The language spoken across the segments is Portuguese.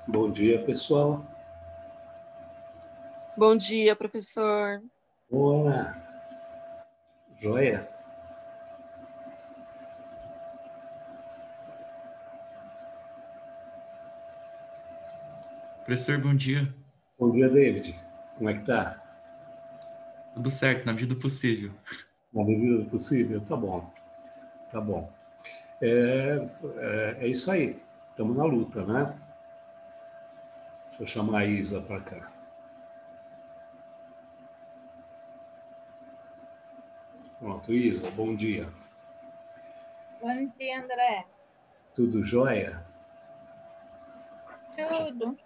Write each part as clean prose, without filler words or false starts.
Bom dia, pessoal. Bom dia, professor. Olá, joia? Professor, bom dia. Bom dia, David. Como é que tá? Tudo certo, na medida do possível. Na medida do possível? Tá bom, tá bom. É, é isso aí. Estamos na luta, né? Deixa eu chamar a Isa para cá. Pronto, Isa, bom dia. Bom dia, André. Tudo jóia? Tudo.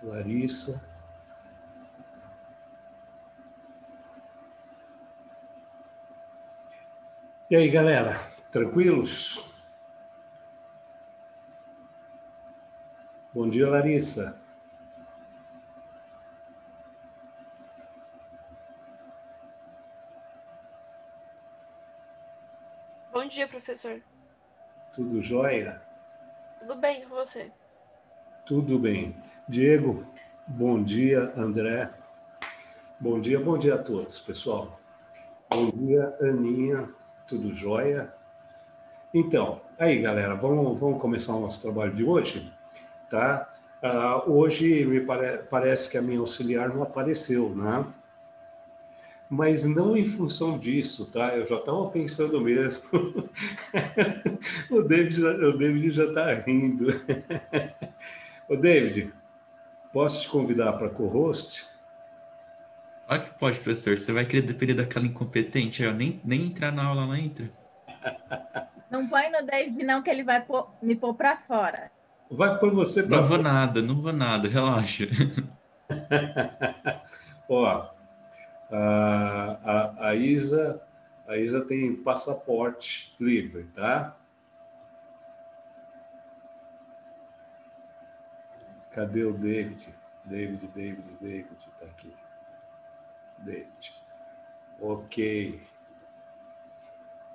Larissa. E aí, galera? Tranquilos? Bom dia, Larissa. Bom dia, professor. Tudo jóia? Tudo bem com você? Tudo bem. Diego, bom dia. André, bom dia a todos, pessoal. Bom dia, Aninha, tudo jóia? Então, aí, galera, vamos começar o nosso trabalho de hoje, tá? Hoje parece que a minha auxiliar não apareceu, né? Mas não em função disso, tá? Eu já estava pensando mesmo. O David já está rindo. Ô, David, posso te convidar para co-host? Olha que pode, professor. Você vai querer depender daquela incompetente aí, ó. Nem entrar na aula, ela entra. Não põe no David, não, que ele vai me pôr para fora. Vai por você Não para vou fora. nada, não vou nada, relaxa. Ó, a Isa tem passaporte livre, tá? Cadê o David? David, tá aqui. David. Ok.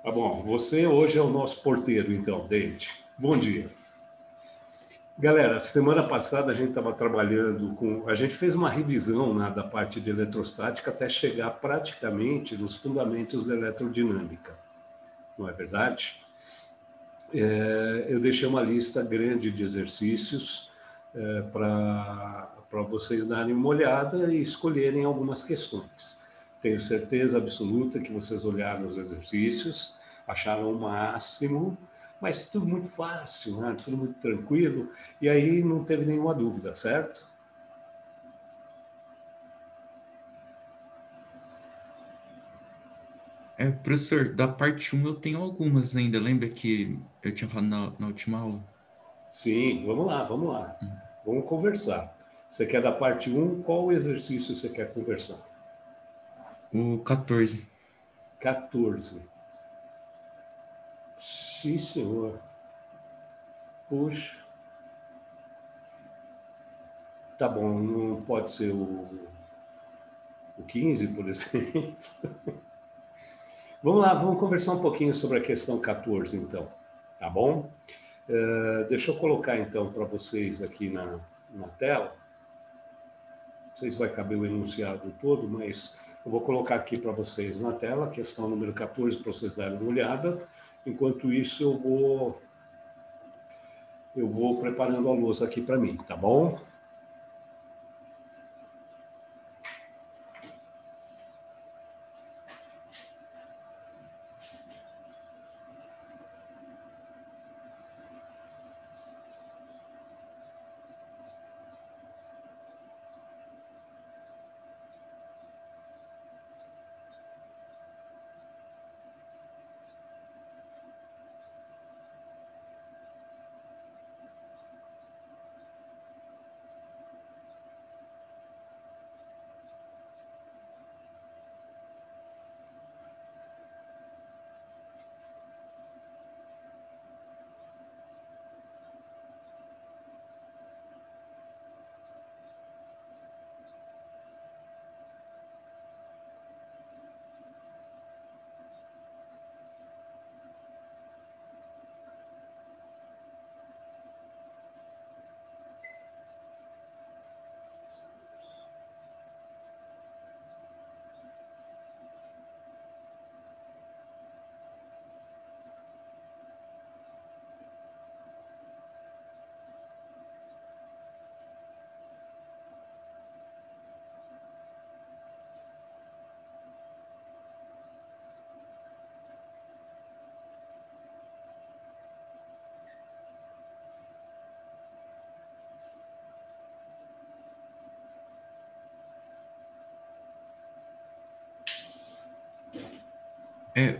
Tá bom, você hoje é o nosso porteiro, então, David. Bom dia. Galera, semana passada a gente estava trabalhando com. A gente fez uma revisão, né, da parte de eletrostática até chegar praticamente nos fundamentos da eletrodinâmica, não é verdade? Eu deixei uma lista grande de exercícios para vocês darem uma olhada e escolherem algumas questões. Tenho certeza absoluta que vocês olharam os exercícios, acharam o máximo, mas tudo muito fácil, né? Tudo muito tranquilo, e aí não teve nenhuma dúvida, certo? Professor, da parte um eu tenho algumas ainda. Lembra que eu tinha falado na última aula? Sim, vamos lá, vamos lá. Hum. Vamos conversar. Você quer da parte um? Qual exercício você quer conversar? O 14. 14. Sim, senhor. Puxa. Tá bom, não pode ser o 15, por exemplo. Vamos lá, vamos conversar um pouquinho sobre a questão 14, então. Tá bom? Deixa eu colocar, então, para vocês aqui na tela. Não sei se vai caber o enunciado todo, mas eu vou colocar aqui para vocês na tela a questão número 14, para vocês darem uma olhada. Enquanto isso, eu vou preparando a lousa aqui para mim, tá bom?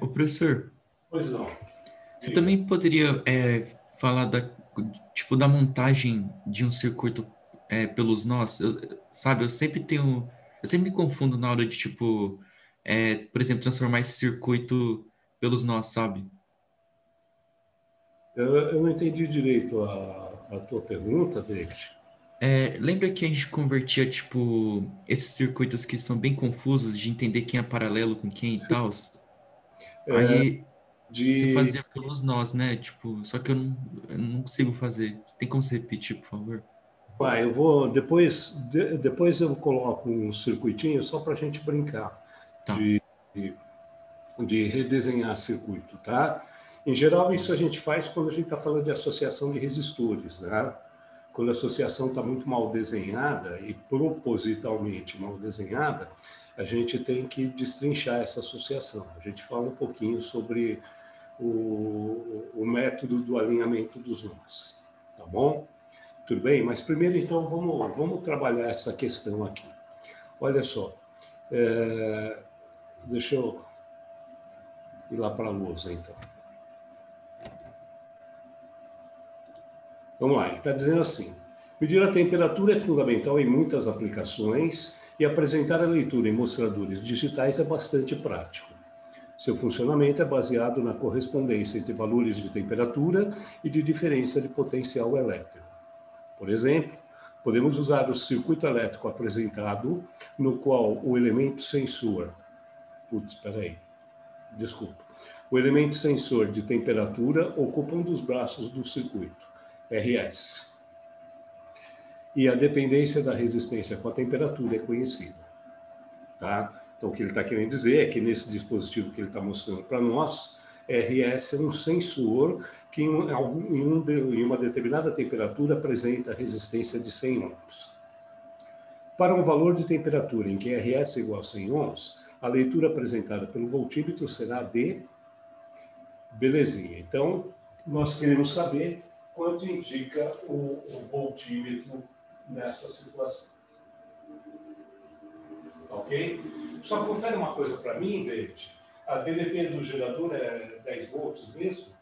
O professor, Pois não. você Diga. também poderia falar tipo, da montagem de um circuito pelos nós? Sabe, eu sempre me confundo na hora de, tipo, por exemplo, transformar esse circuito pelos nós, sabe? Eu não entendi direito a tua pergunta, David. Lembra que a gente convertia, tipo, esses circuitos que são bem confusos de entender quem é paralelo com quem e tal? Aí você De, fazia pelos nós, né? Tipo, só que eu não consigo fazer. Tem como você repetir, por favor? eu vou depois eu coloco um circuitinho só para a gente brincar Tá. de, de redesenhar circuito, tá? Em geral, isso a gente faz quando a gente está falando de associação de resistores, né? Quando a associação está muito mal desenhada e propositalmente mal desenhada, a gente tem que destrinchar essa associação. A gente fala um pouquinho sobre o método do alinhamento dos nós, tá bom? Tudo bem? Mas primeiro, então, vamos trabalhar essa questão aqui. Olha só, deixa eu ir lá para a lousa, então. Vamos lá, ele está dizendo assim: medir a temperatura é fundamental em muitas aplicações e apresentar a leitura em mostradores digitais é bastante prático. Seu funcionamento é baseado na correspondência entre valores de temperatura e de diferença de potencial elétrico. Por exemplo, podemos usar o circuito elétrico apresentado, no qual o elemento sensor, desculpa, o elemento sensor de temperatura ocupa um dos braços do circuito, RS, e a dependência da resistência com a temperatura é conhecida. Tá? Então, o que ele está querendo dizer é que nesse dispositivo que ele está mostrando para nós, RS é um sensor que em uma determinada temperatura apresenta resistência de 100 ohms. Para um valor de temperatura em que RS é igual a 100 ohms, a leitura apresentada pelo voltímetro será de belezinha. Então, nós queremos saber quanto indica o voltímetro nessa situação. Ok? Só confere uma coisa para mim, David. A DDP do gerador é 10 volts mesmo?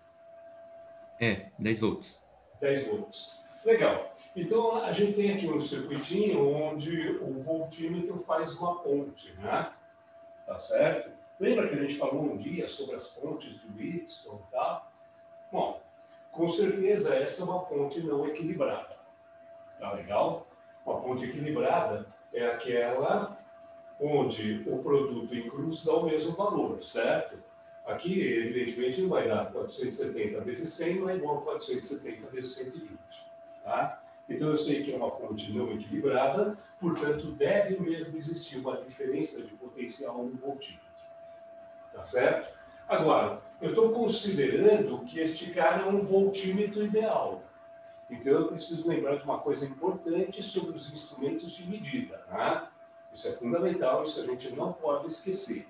10 volts. 10 volts. Legal. Então, a gente tem aqui um circuitinho onde o voltímetro faz uma ponte, né? Tá certo? Lembra que a gente falou um dia sobre as pontes de Wheatstone e tal? Bom, com certeza essa é uma ponte não equilibrada. Tá legal? Uma ponte equilibrada é aquela onde o produto em cruz dá o mesmo valor, certo? Aqui, evidentemente, não vai dar 470 vezes 100, não é igual a 470 vezes 120. Tá? Então, eu sei que é uma ponte não equilibrada, portanto, deve mesmo existir uma diferença de potencial no voltímetro. Tá certo? Agora, eu estou considerando que este cara é um voltímetro ideal. Então, eu preciso lembrar de uma coisa importante sobre os instrumentos de medida. Né? Isso é fundamental, isso a gente não pode esquecer.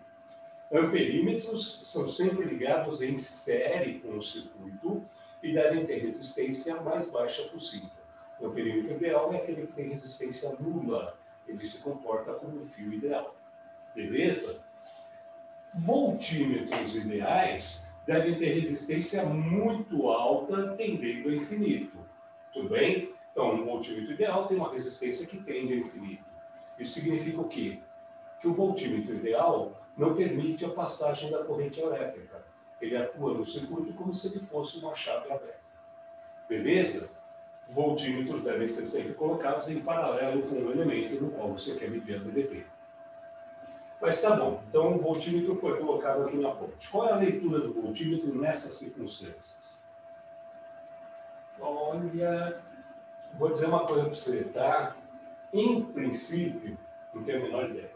Amperímetros são sempre ligados em série com o circuito e devem ter resistência a mais baixa possível. O amperímetro ideal é aquele que tem resistência nula. Ele se comporta como um fio ideal. Beleza? Voltímetros ideais devem ter resistência muito alta, tendendo ao infinito. Tudo bem? Então, um voltímetro ideal tem uma resistência que tende ao infinito. Isso significa o quê? Que o voltímetro ideal não permite a passagem da corrente elétrica. Ele atua no circuito como se ele fosse uma chave aberta. Beleza? Voltímetros devem ser sempre colocados em paralelo com o elemento no qual você quer medir a DDP. Mas tá bom, então o voltímetro foi colocado aqui na ponte. Qual é a leitura do voltímetro nessas circunstâncias? Olha, vou dizer uma coisa para você, tá? Em princípio, não tenho a menor ideia.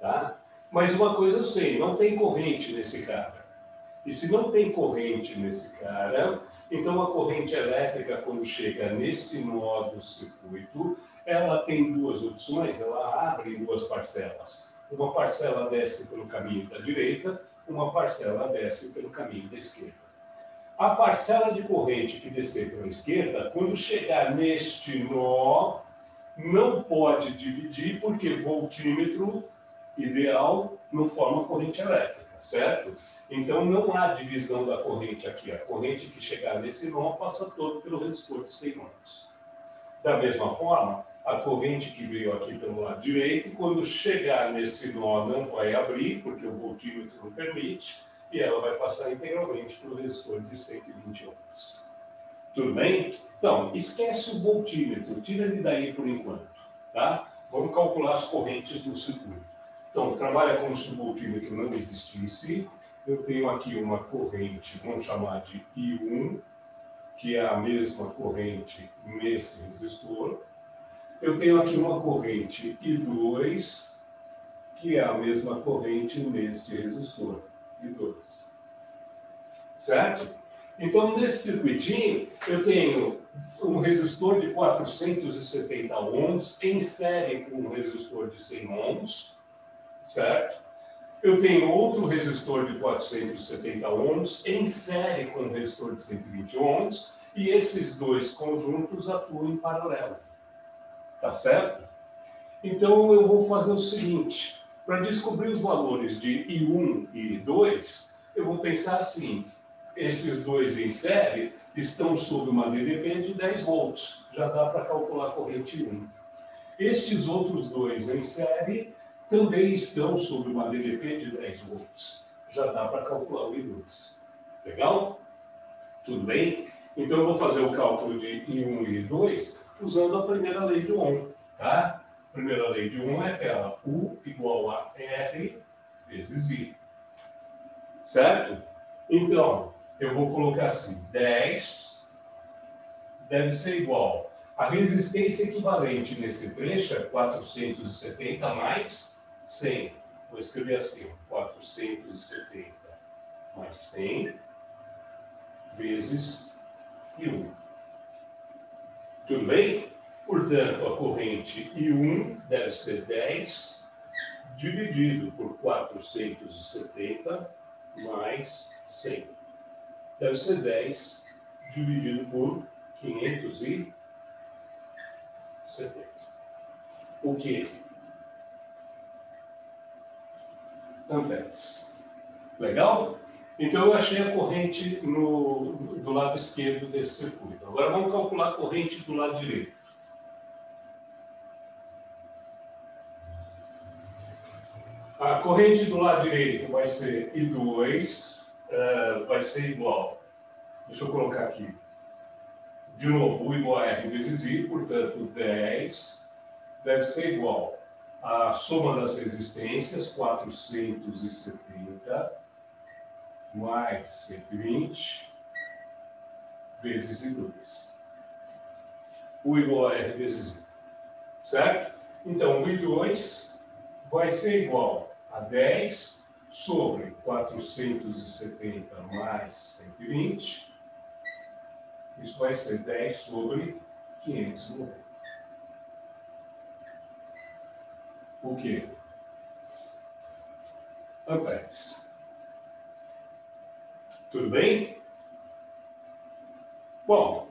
Tá? Mas uma coisa eu sei, não tem corrente nesse cara. E se não tem corrente nesse cara, então a corrente elétrica, quando chega neste nó do circuito, ela tem duas opções, ela abre em duas parcelas. Uma parcela desce pelo caminho da direita, uma parcela desce pelo caminho da esquerda. A parcela de corrente que descer pela esquerda, quando chegar neste nó, não pode dividir, porque voltímetro ideal não forma corrente elétrica, certo? Então não há divisão da corrente aqui. A corrente que chegar nesse nó passa todo pelo resistor de 100 ohms. Da mesma forma, a corrente que veio aqui pelo lado direito, quando chegar nesse nó não vai abrir, porque o voltímetro não permite, e ela vai passar integralmente pelo resistor de 120 ohms. Tudo bem? Então, esquece o voltímetro, tira ele daí por enquanto, tá? Vamos calcular as correntes do circuito. Então, trabalha como se o voltímetro não existisse. Eu tenho aqui uma corrente, vamos chamar de I1, que é a mesma corrente nesse resistor. Eu tenho aqui uma corrente I2, que é a mesma corrente neste resistor, I2. Certo? Então, nesse circuitinho, eu tenho um resistor de 470 ohms em série com um resistor de 100 ohms, certo? Eu tenho outro resistor de 470 ohms em série com um resistor de 120 ohms, e esses dois conjuntos atuam em paralelo. Tá certo? Então, eu vou fazer o seguinte. Para descobrir os valores de I1 e I2, eu vou pensar assim. Esses dois em série estão sob uma DDP de 10 volts. Já dá para calcular a corrente 1. Estes outros dois em série também estão sob uma DDP de 10 volts. Já dá para calcular o I2. Legal? Tudo bem? Então, eu vou fazer o cálculo de I1 e I2 usando a primeira lei de Ohm. Tá? A primeira lei de Ohm é aquela U igual a R vezes I. Certo? Então, eu vou colocar assim, 10 deve ser igual. A resistência equivalente nesse trecho é 470 mais 100. Vou escrever assim, 470 mais 100 vezes I1. Tudo bem? Portanto, a corrente I1 deve ser 10 dividido por 470 mais 100. Deve ser 10 dividido por 570. O que? Amperes. Legal? Então, eu achei a corrente do lado esquerdo desse circuito. Agora, vamos calcular a corrente do lado direito. A corrente do lado direito vai ser I2, vai ser igual. Deixa eu colocar aqui. De novo, U igual a R vezes I, portanto, 10 deve ser igual à soma das resistências, 470 mais 120 vezes I2. U igual a R vezes I. Certo? Então, o I2 vai ser igual a 10 sobre 470 mais 120. Isso vai ser 10 sobre 590. O quê? Amperes. Tudo bem? Bom,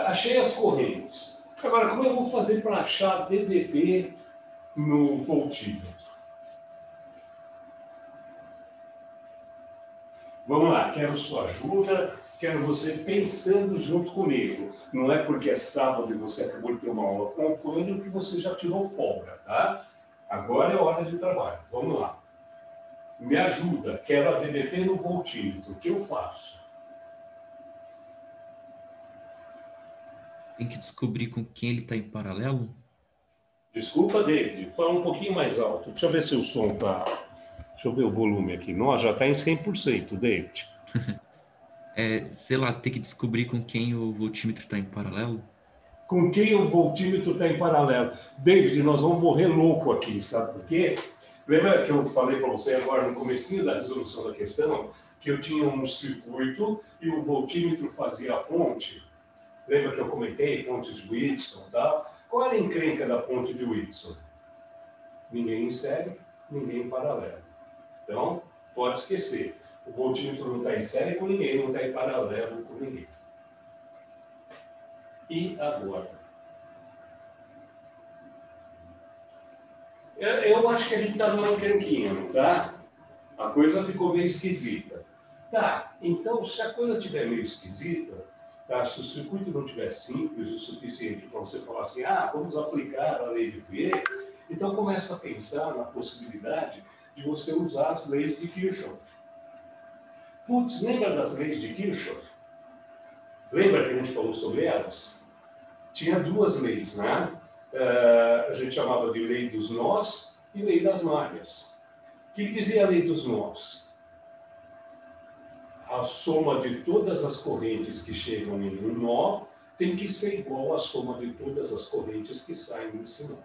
achei as correntes. Agora, como eu vou fazer para achar DDP no voltímetro? Vamos lá, quero sua ajuda, quero você pensando junto comigo. Não é porque é sábado e você acabou de ter uma aula com o fulano que você já tirou folga, tá? Agora é hora de trabalho. Vamos lá. Me ajuda, quero a DDP no voltímetro. O que eu faço? Tem que descobrir com quem ele está em paralelo? Desculpa, David, fala um pouquinho mais alto. Deixa eu ver se o som está... Deixa eu ver o volume aqui. Nossa, já está em 100%, David. Sei lá, tem que descobrir com quem o voltímetro está em paralelo? Com quem o voltímetro está em paralelo? David, nós vamos morrer louco aqui, sabe por quê? Lembra que eu falei para você agora no comecinho da resolução da questão que eu tinha um circuito e o voltímetro fazia a ponte? Lembra que eu comentei pontes de Whitson e tal? Qual era a encrenca da ponte de Whitson? Ninguém em série, ninguém em paralelo. Então, pode esquecer. O voltímetro não está em série com ninguém, não está em paralelo com ninguém. E agora? Eu acho que a gente está numa encrenquinha, não tá? A coisa ficou meio esquisita. Tá, então se a coisa estiver meio esquisita, tá, se o circuito não estiver simples o suficiente para você falar assim, vamos aplicar a lei de Weber, então começa a pensar na possibilidade de você usar as leis de Kirchhoff. Putz, lembra das leis de Kirchhoff? Lembra que a gente falou sobre elas? Tinha duas leis, né? A gente chamava de lei dos nós e lei das malhas. O que dizia a lei dos nós? A soma de todas as correntes que chegam em um nó tem que ser igual à soma de todas as correntes que saem desse nó.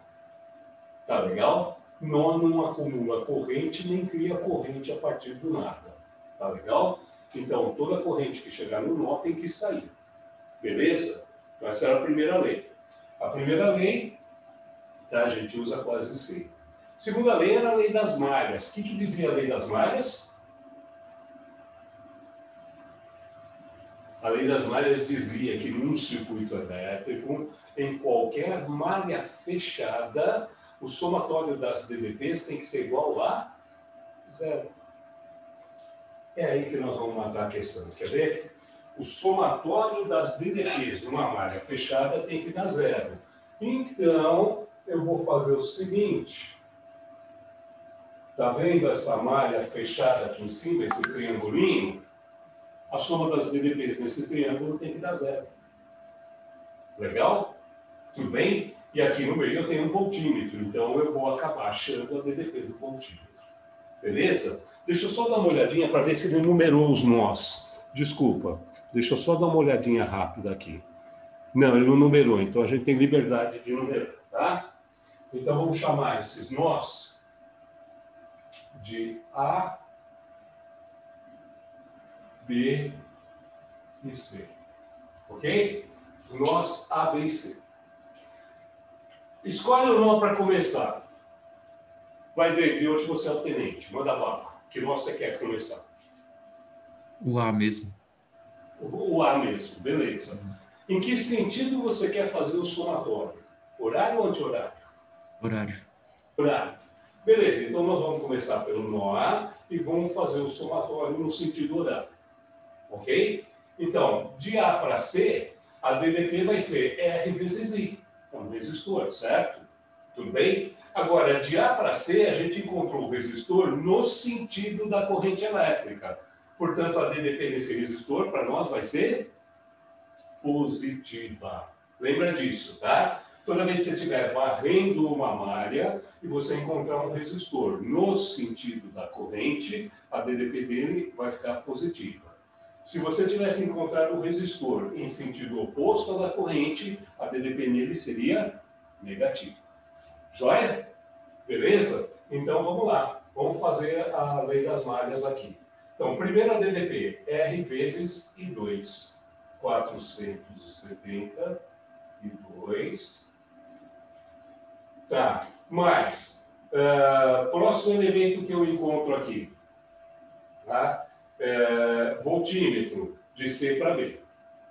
Tá legal? Nó não acumula corrente nem cria corrente a partir do nada. Tá legal? Então, toda corrente que chegar no nó tem que sair. Beleza? Então, essa era a primeira lei. A primeira lei, tá, a gente usa quase sempre. Segunda lei era a lei das malhas. O que dizia a lei das malhas? A lei das malhas dizia que num circuito elétrico, em qualquer malha fechada, o somatório das DDPs tem que ser igual a zero. É aí que nós vamos matar a questão. Quer ver? O somatório das DDPs numa malha fechada tem que dar zero. Então, eu vou fazer o seguinte. Está vendo essa malha fechada aqui em cima, esse triangulinho? A soma das DDPs nesse triângulo tem que dar zero. Legal? Tudo bem? E aqui no meio eu tenho um voltímetro, então eu vou acabar achando a DDP do voltímetro. Beleza? Deixa eu só dar uma olhadinha para ver se ele numerou os nós. Desculpa, deixa eu só dar uma olhadinha rápida aqui. Não, ele não numerou, então a gente tem liberdade de numerar, tá? Então vamos chamar esses nós de A, B e C. Ok? Nós A, B e C. Escolhe o nó para começar. Vai ver, hoje você é o tenente. Manda bala. Que nó você quer começar? O A mesmo. O A mesmo, beleza. Em que sentido você quer fazer o somatório? Horário ou anti-horário? Horário. Horário. Beleza, então nós vamos começar pelo nó A e vamos fazer o somatório no sentido horário. Ok? Então, de A para C, a DDP vai ser R vezes I. É um resistor, certo? Tudo bem? Agora, de A para C, a gente encontrou o resistor no sentido da corrente elétrica. Portanto, a DDP desse resistor, para nós, vai ser positiva. Lembra disso, tá? Toda vez que você estiver varrendo uma malha e você encontrar um resistor no sentido da corrente, a DDP dele vai ficar positiva. Se você tivesse encontrado o resistor em sentido oposto ao da corrente, a DDP nele seria negativa. Joia? Beleza? Então vamos lá. Vamos fazer a lei das malhas aqui. Então, primeiro a DDP, R vezes I2. 472. Tá, mais. Próximo elemento que eu encontro aqui. Tá? Voltímetro de C para B.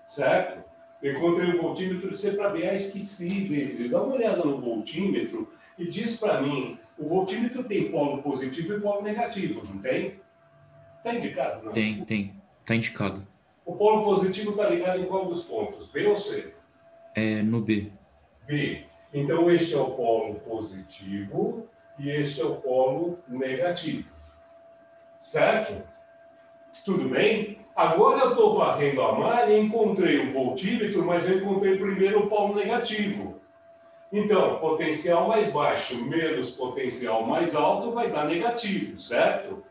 Certo? Eu encontrei o voltímetro de C para B. Esqueci dele. Dá uma olhada no voltímetro e diz para mim, o voltímetro tem polo positivo e polo negativo, não tem? Está indicado, não? Tem. Tá indicado. O polo positivo está ligado em qual dos pontos? B ou C? É no B. B. Então, este é o polo positivo e este é o polo negativo. Certo? Tudo bem? Agora eu estou varrendo a malha e encontrei o voltímetro, mas eu encontrei primeiro o polo negativo. Então, potencial mais baixo menos potencial mais alto vai dar negativo, certo?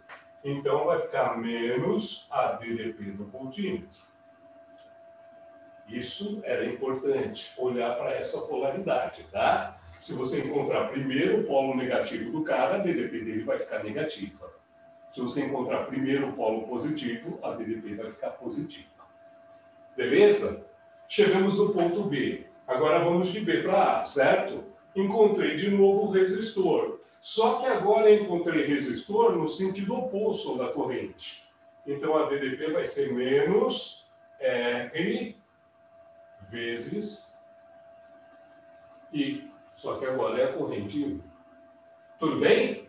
Então, vai ficar menos a DDP do voltímetro. Isso era importante, olhar para essa polaridade, tá? Se você encontrar primeiro o polo negativo do cara, a DDP dele vai ficar negativa. Se você encontrar primeiro o polo positivo, a DDP vai ficar positiva. Beleza? Chegamos no ponto B. Agora vamos de B para A, certo? Encontrei de novo o resistor. Só que agora eu encontrei resistor no sentido oposto da corrente. Então a DDP vai ser menos R vezes I. Só que agora é a corrente 1. Tudo bem?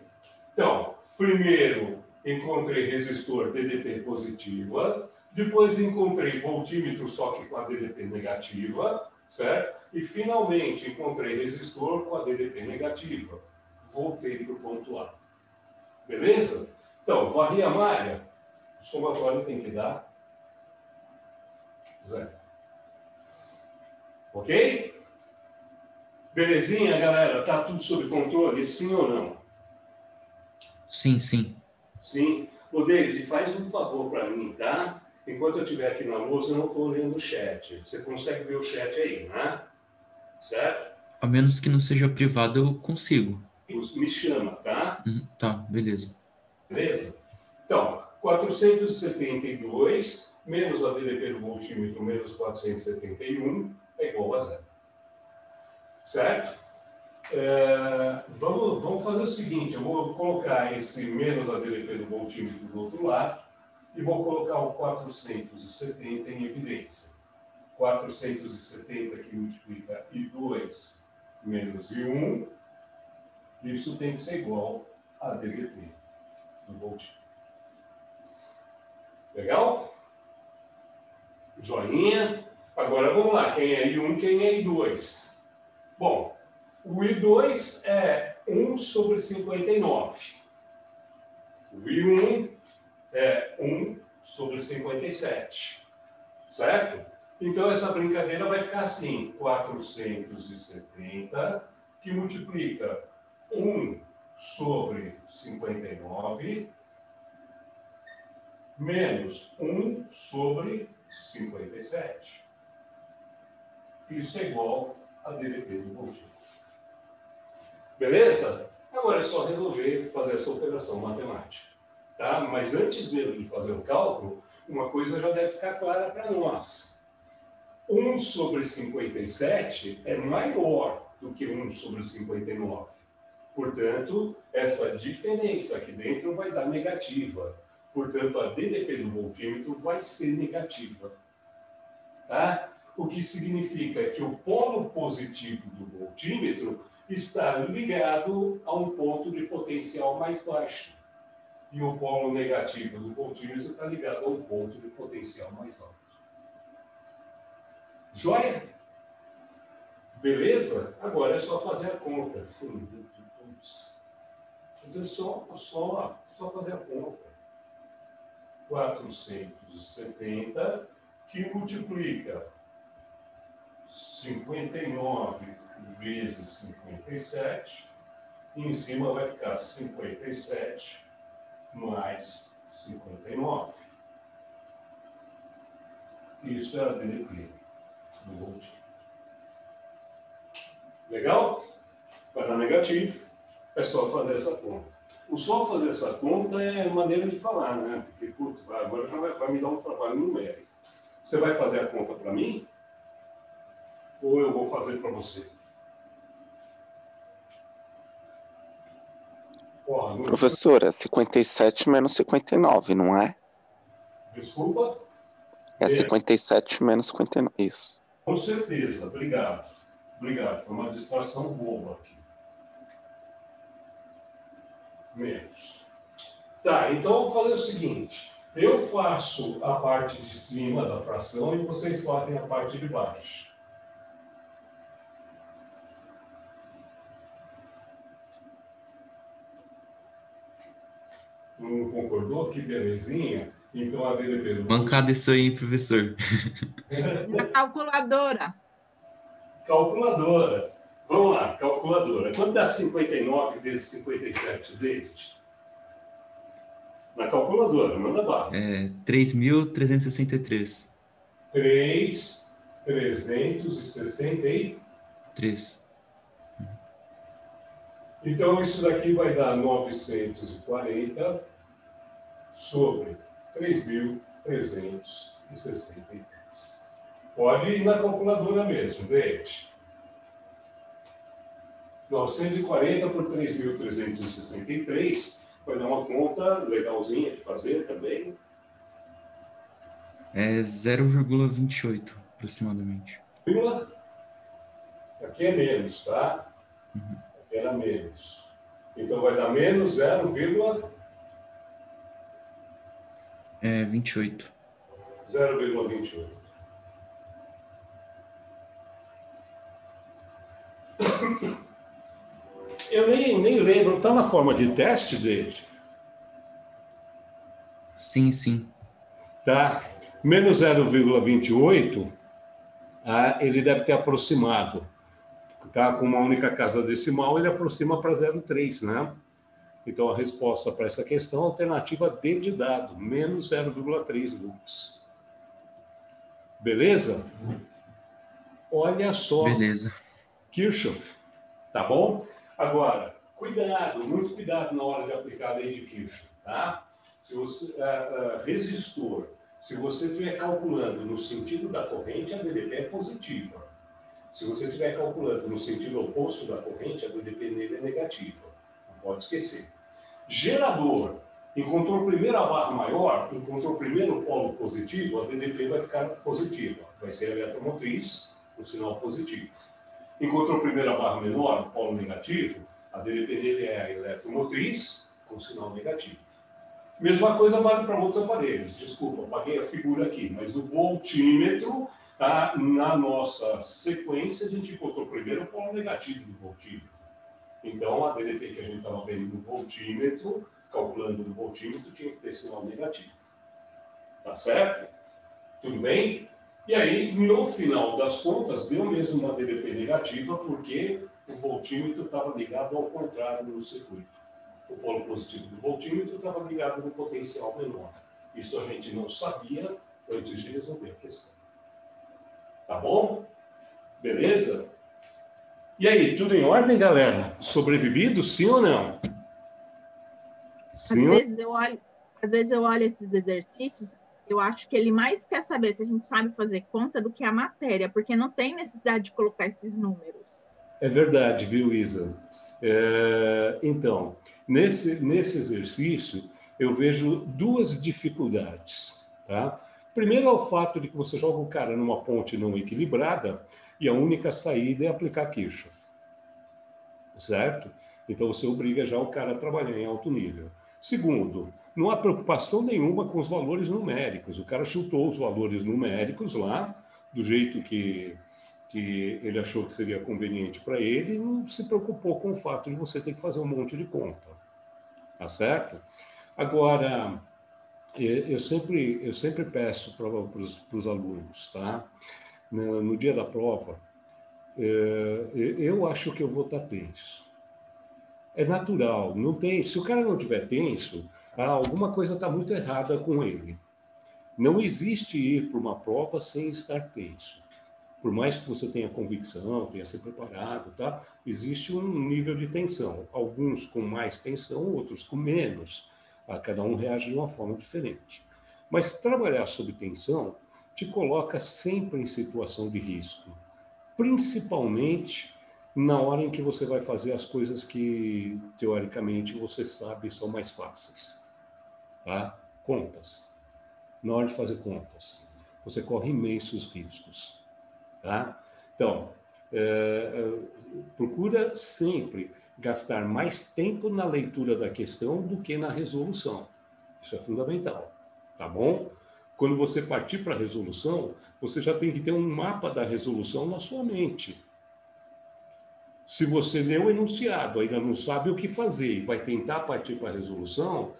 Então, primeiro encontrei resistor DDP positiva, depois encontrei voltímetro só que com a DDP negativa, certo? E finalmente encontrei resistor com a DDP negativa. Voltei para o ponto A. Beleza? Então, varri a malha, o somatório tem que dar 0. Ok? Belezinha, galera? Tá tudo sob controle? Sim ou não? Sim, sim. Sim. Ô, David, faz um favor para mim, tá? Enquanto eu estiver aqui na lousa, eu não estou olhando o chat. Você consegue ver o chat aí, né? Certo? A menos que não seja privado, eu consigo. Me chama, tá? Tá, beleza. Beleza? Então, 472 menos a DDP do voltímetro menos 471 é igual a 0. Certo? Vamos fazer o seguinte, eu vou colocar esse menos a DDP do voltímetro do outro lado e vou colocar o 470 em evidência. 470 que multiplica I2 menos I1, isso tem que ser igual a DDP do voltímetro. Legal? Joinha. Agora vamos lá, quem é I1, quem é I2? Bom, o I2 é 1 sobre 59. O I1 é 1 sobre 57. Certo? Então, essa brincadeira vai ficar assim. 470, que multiplica 1 sobre 59, menos 1 sobre 57. Isso é igual a DDP do voltímetro. Beleza? Agora é só resolver fazer essa operação matemática. Tá? Mas antes mesmo de fazer o cálculo, uma coisa já deve ficar clara para nós. 1 sobre 57 é maior do que 1 sobre 59. Portanto, essa diferença aqui dentro vai dar negativa. Portanto, a DDP do voltímetro vai ser negativa. Tá? O que significa que o polo positivo do voltímetro está ligado a um ponto de potencial mais baixo. E o polo negativo do voltímetro está ligado a um ponto de potencial mais alto. Joia? Beleza? Agora é só fazer a conta. Então, só fazer a conta. 470, que multiplica 59 vezes 57, e em cima vai ficar 57 mais 59. Isso é a DDP do voltímetro. Legal? Vai dar negativo, é só fazer essa conta. O só fazer essa conta é maneira de falar, né? Porque, putz, agora já vai me dar um trabalho numérico. Você vai fazer a conta para mim? Ou eu vou fazer para você? Professor, é 57 menos 59, não é? Desculpa? É 57 menos 59, isso. Com certeza, obrigado. Obrigado, foi uma distração boba aqui. Menos. Tá, então eu vou fazer o seguinte. Eu faço a parte de cima da fração e vocês fazem a parte de baixo. Não concordou? Que belezinha. Então a DDP... Mancada isso aí, professor. Na calculadora. Calculadora. Vamos lá, calculadora. Quanto dá 59 vezes 57, David? Na calculadora, manda bala. 3.363. 3.363. Então, isso daqui vai dar 940 sobre 3.363. Pode ir na calculadora mesmo, David. 940 por 3.363 vai dar uma conta legalzinha de fazer também. É 0,28 aproximadamente. Aqui é menos, tá? Aqui era menos. Então vai dar menos 0,28. É 28. 0,28. Eu nem lembro, está na forma de teste dele? Sim, sim. Tá? Menos 0,28, ele deve ter aproximado. Tá? Com uma única casa decimal, ele aproxima para 0,3, né? Então, a resposta para essa questão, alternativa D de dado, menos 0,3 lux. Beleza? Olha só, Beleza. Kirchhoff, tá bom? Agora, cuidado, muito cuidado na hora de aplicar a lei de Kirchhoff, tá? Se você, resistor, se você estiver calculando no sentido da corrente, a DDP é positiva. Se você estiver calculando no sentido oposto da corrente, a DDP nele é negativa. Não pode esquecer. Gerador, encontrou primeiro a barra maior, encontrou primeiro o polo positivo, a DDP vai ficar positiva. Vai ser a eletromotriz, o sinal positivo. Encontrou primeiro a barra menor, o polo negativo, a DDP dele é a eletromotriz, com sinal negativo. Mesma coisa vale para outros aparelhos. Desculpa, apaguei a figura aqui, mas no voltímetro, tá, na nossa sequência, a gente encontrou primeiro o polo negativo do voltímetro. Então, a DDP que a gente estava vendo no voltímetro, calculando no voltímetro, tinha que ter sinal negativo. Tá certo? Tudo bem? E aí, no final das contas, deu mesmo uma DDP negativa, porque o voltímetro estava ligado ao contrário no circuito. O polo positivo do voltímetro estava ligado no potencial menor. Isso a gente não sabia antes de resolver a questão. Tá bom? Beleza? E aí, tudo em ordem, galera? Sobrevivido, sim ou não? Sim ou... Às vezes eu olho esses exercícios, eu acho que ele mais quer saber se a gente sabe fazer conta do que a matéria, porque não tem necessidade de colocar esses números. É verdade, viu, Isa? Então, nesse exercício, eu vejo duas dificuldades. Tá? Primeiro é o fato de que você joga o cara numa ponte não equilibrada e a única saída é aplicar Kirchhoff. Certo? Então, você obriga já o cara a trabalhar em alto nível. Segundo, não há preocupação nenhuma com os valores numéricos. O cara chutou os valores numéricos lá, do jeito que ele achou que seria conveniente para ele, e não se preocupou com o fato de você ter que fazer um monte de conta. Tá certo? Agora, eu sempre peço para os alunos, tá? No dia da prova, eu acho que eu vou estar tenso. É natural, não tem. Se o cara não tiver tenso, alguma coisa está muito errada com ele. Não existe ir para uma prova sem estar tenso. Por mais que você tenha convicção, tenha se preparado, tá? Existe um nível de tensão. Alguns com mais tensão, outros com menos. Cada um reage de uma forma diferente. Mas trabalhar sob tensão te coloca sempre em situação de risco. Principalmente na hora em que você vai fazer as coisas que, teoricamente, você sabe são mais fáceis. Tá? Contas. Na hora de fazer contas, você corre imensos riscos. Tá? Então, procura sempre gastar mais tempo na leitura da questão do que na resolução. Isso é fundamental, tá bom? Quando você partir para a resolução, você já tem que ter um mapa da resolução na sua mente. Se você lê o enunciado, ainda não sabe o que fazer e vai tentar partir para a resolução,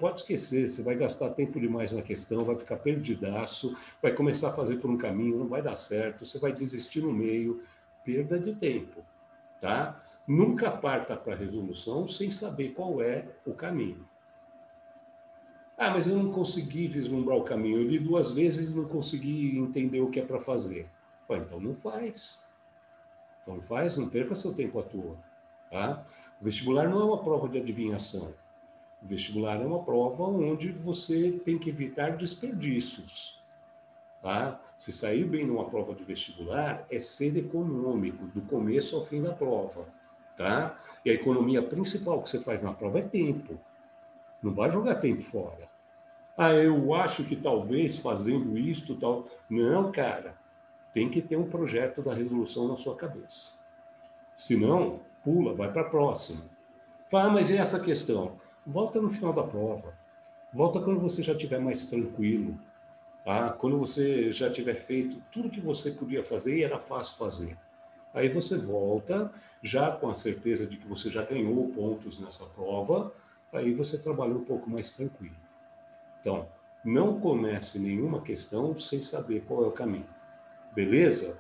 pode esquecer, você vai gastar tempo demais na questão, vai ficar perdidaço, vai começar a fazer por um caminho, não vai dar certo, você vai desistir no meio, perda de tempo, tá? Nunca parta para a resolução sem saber qual é o caminho. Mas eu não consegui vislumbrar o caminho, eu li 2 vezes e não consegui entender o que é para fazer. Então não faz. Não faz, não perca seu tempo à toa. Tá? O vestibular não é uma prova de adivinhação. O vestibular é uma prova onde você tem que evitar desperdícios. Tá? Se sair bem numa prova de vestibular, é ser econômico, do começo ao fim da prova. Tá? E a economia principal que você faz na prova é tempo. Não vai jogar tempo fora. Eu acho que talvez fazendo isto, tal... Não, cara. Tem que ter um projeto da resolução na sua cabeça. Se não, pula, vai para a próxima. Mas e essa questão? Volta no final da prova. Volta quando você já estiver mais tranquilo, tá? Quando você já tiver feito tudo que você podia fazer e era fácil fazer. Aí você volta, já com a certeza de que você já ganhou pontos nessa prova, aí você trabalha um pouco mais tranquilo. Então, não comece nenhuma questão sem saber qual é o caminho. Beleza?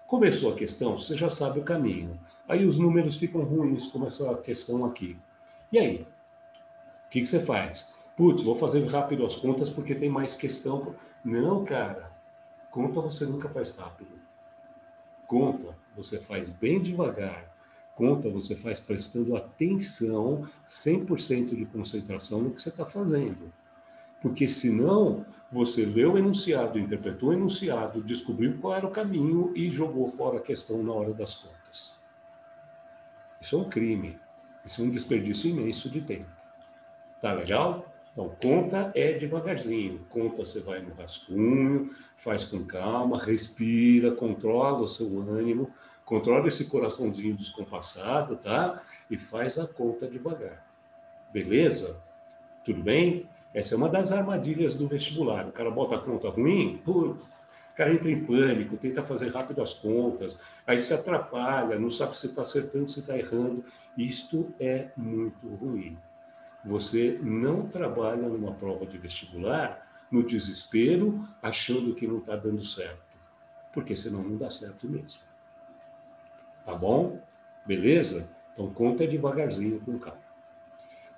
Começou a questão, você já sabe o caminho. Aí os números ficam ruins, começa a questão aqui. E aí? O que você faz? Putz, vou fazer rápido as contas porque tem mais questão. Não, cara. Conta você nunca faz rápido. Conta você faz bem devagar. Conta você faz prestando atenção, 100% de concentração no que você está fazendo. Porque senão você leu o enunciado, interpretou o enunciado, descobriu qual era o caminho e jogou fora a questão na hora das contas. Isso é um crime. Isso é um desperdício imenso de tempo. Tá legal? Então, conta é devagarzinho. Conta você vai no rascunho, faz com calma, respira, controla o seu ânimo, controla esse coraçãozinho descompassado, tá? E faz a conta devagar. Beleza? Tudo bem? Essa é uma das armadilhas do vestibular. O cara bota a conta ruim, o cara entra em pânico, tenta fazer rápido as contas, aí se atrapalha, não sabe se está acertando, se está errando. Isto é muito ruim. Você não trabalha numa prova de vestibular no desespero, achando que não está dando certo, porque senão não dá certo mesmo. Tá bom? Beleza? Então conta devagarzinho, com calma.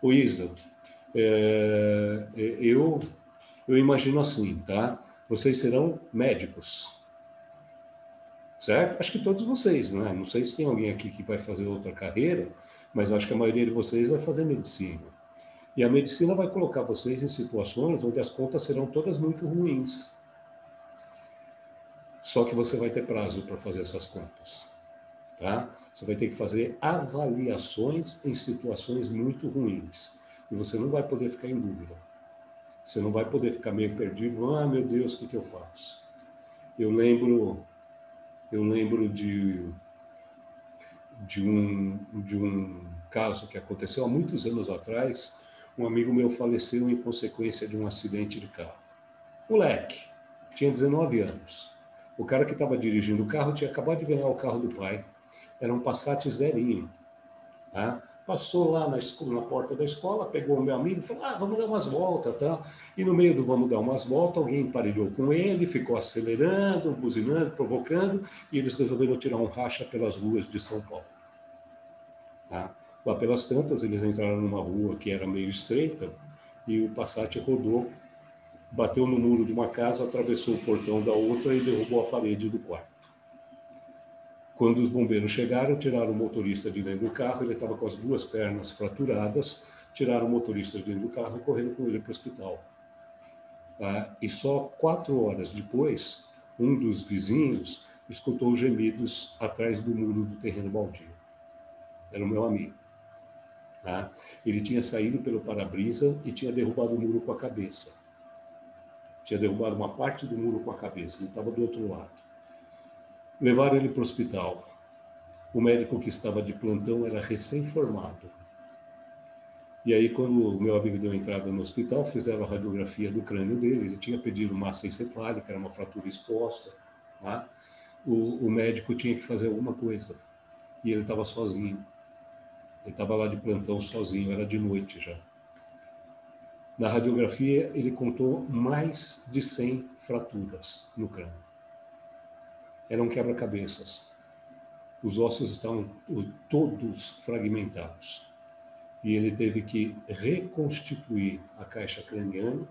Ô Isa, eu imagino assim, tá? Vocês serão médicos, certo? Acho que todos vocês, né? Não sei se tem alguém aqui que vai fazer outra carreira, mas acho que a maioria de vocês vai fazer medicina. E a medicina vai colocar vocês em situações onde as contas serão todas muito ruins. Só que você vai ter prazo para fazer essas contas, tá? Você vai ter que fazer avaliações em situações muito ruins. E você não vai poder ficar em dúvida. Você não vai poder ficar meio perdido. Ah, meu Deus, o que eu faço? Eu lembro de um caso que aconteceu há muitos anos atrás. Um amigo meu faleceu em consequência de um acidente de carro. Moleque, tinha 19 anos. O cara que estava dirigindo o carro tinha acabado de ganhar o carro do pai. Era um Passat zerinho. Tá? Passou lá na porta da escola, pegou o meu amigo e falou, vamos dar umas voltas. Tá? E no meio do vamos dar umas voltas, alguém emparelhou com ele, ficou acelerando, buzinando, provocando, e eles resolveram tirar um racha pelas ruas de São Paulo. Tá? Lá pelas tantas, eles entraram numa rua que era meio estreita, e o Passat rodou, bateu no muro de uma casa, atravessou o portão da outra e derrubou a parede do quarto. Quando os bombeiros chegaram, tiraram o motorista de dentro do carro, ele estava com as duas pernas fraturadas, tiraram o motorista de dentro do carro e correram com ele para o hospital. E só 4 horas depois, um dos vizinhos escutou gemidos atrás do muro do terreno baldio. Era o meu amigo. Tá? Ele tinha saído pelo para-brisa e tinha derrubado o muro com a cabeça. Tinha derrubado uma parte do muro com a cabeça, ele estava do outro lado. Levaram ele para o hospital. O médico que estava de plantão era recém-formado. E aí, quando o meu amigo deu entrada no hospital, fizeram a radiografia do crânio dele, ele tinha pedido massa encefálica, era uma fratura exposta. Tá? O médico tinha que fazer alguma coisa. E ele estava sozinho. Ele estava lá de plantão sozinho, era de noite já. Na radiografia, ele contou mais de 100 fraturas no crânio. Eram quebra-cabeças. Os ossos estavam todos fragmentados. E ele teve que reconstituir a caixa craniana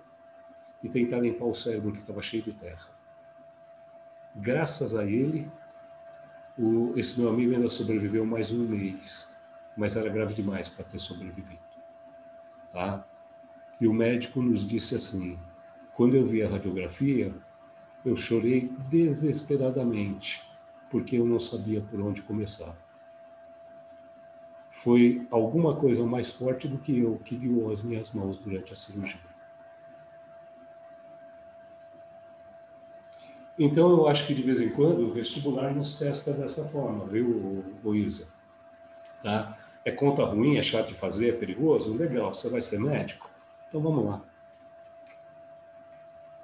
e tentar limpar o cérebro que estava cheio de terra. Graças a ele, esse meu amigo ainda sobreviveu mais um mês, mas era grave demais para ter sobrevivido. Tá? E o médico nos disse assim, quando eu vi a radiografia, eu chorei desesperadamente, porque eu não sabia por onde começar. Foi alguma coisa mais forte do que eu que guiou as minhas mãos durante a cirurgia. Então, eu acho que de vez em quando o vestibular nos testa dessa forma, viu, Isa? Tá? É conta ruim, é chato de fazer, é perigoso? Legal, você vai ser médico? Então vamos lá.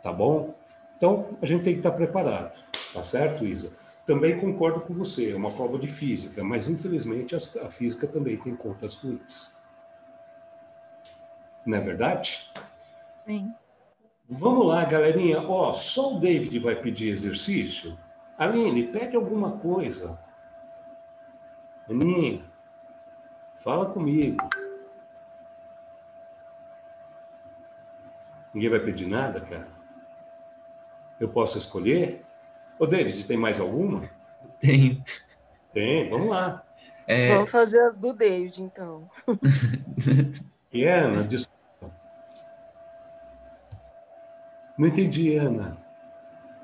tá bom? Então, a gente tem que estar preparado, tá certo, Isa? Também concordo com você, é uma prova de física, mas infelizmente a física também tem contas ruins. Não é verdade? Sim. Vamos lá, galerinha. Ó, só o David vai pedir exercício. Aline, pede alguma coisa. Aninha, fala comigo. Ninguém vai pedir nada, cara? Eu posso escolher? Ô, David, tem mais alguma? Tenho. Tem, vamos lá. Vamos fazer as do David, então. E Ana, desculpa. Não entendi, Ana.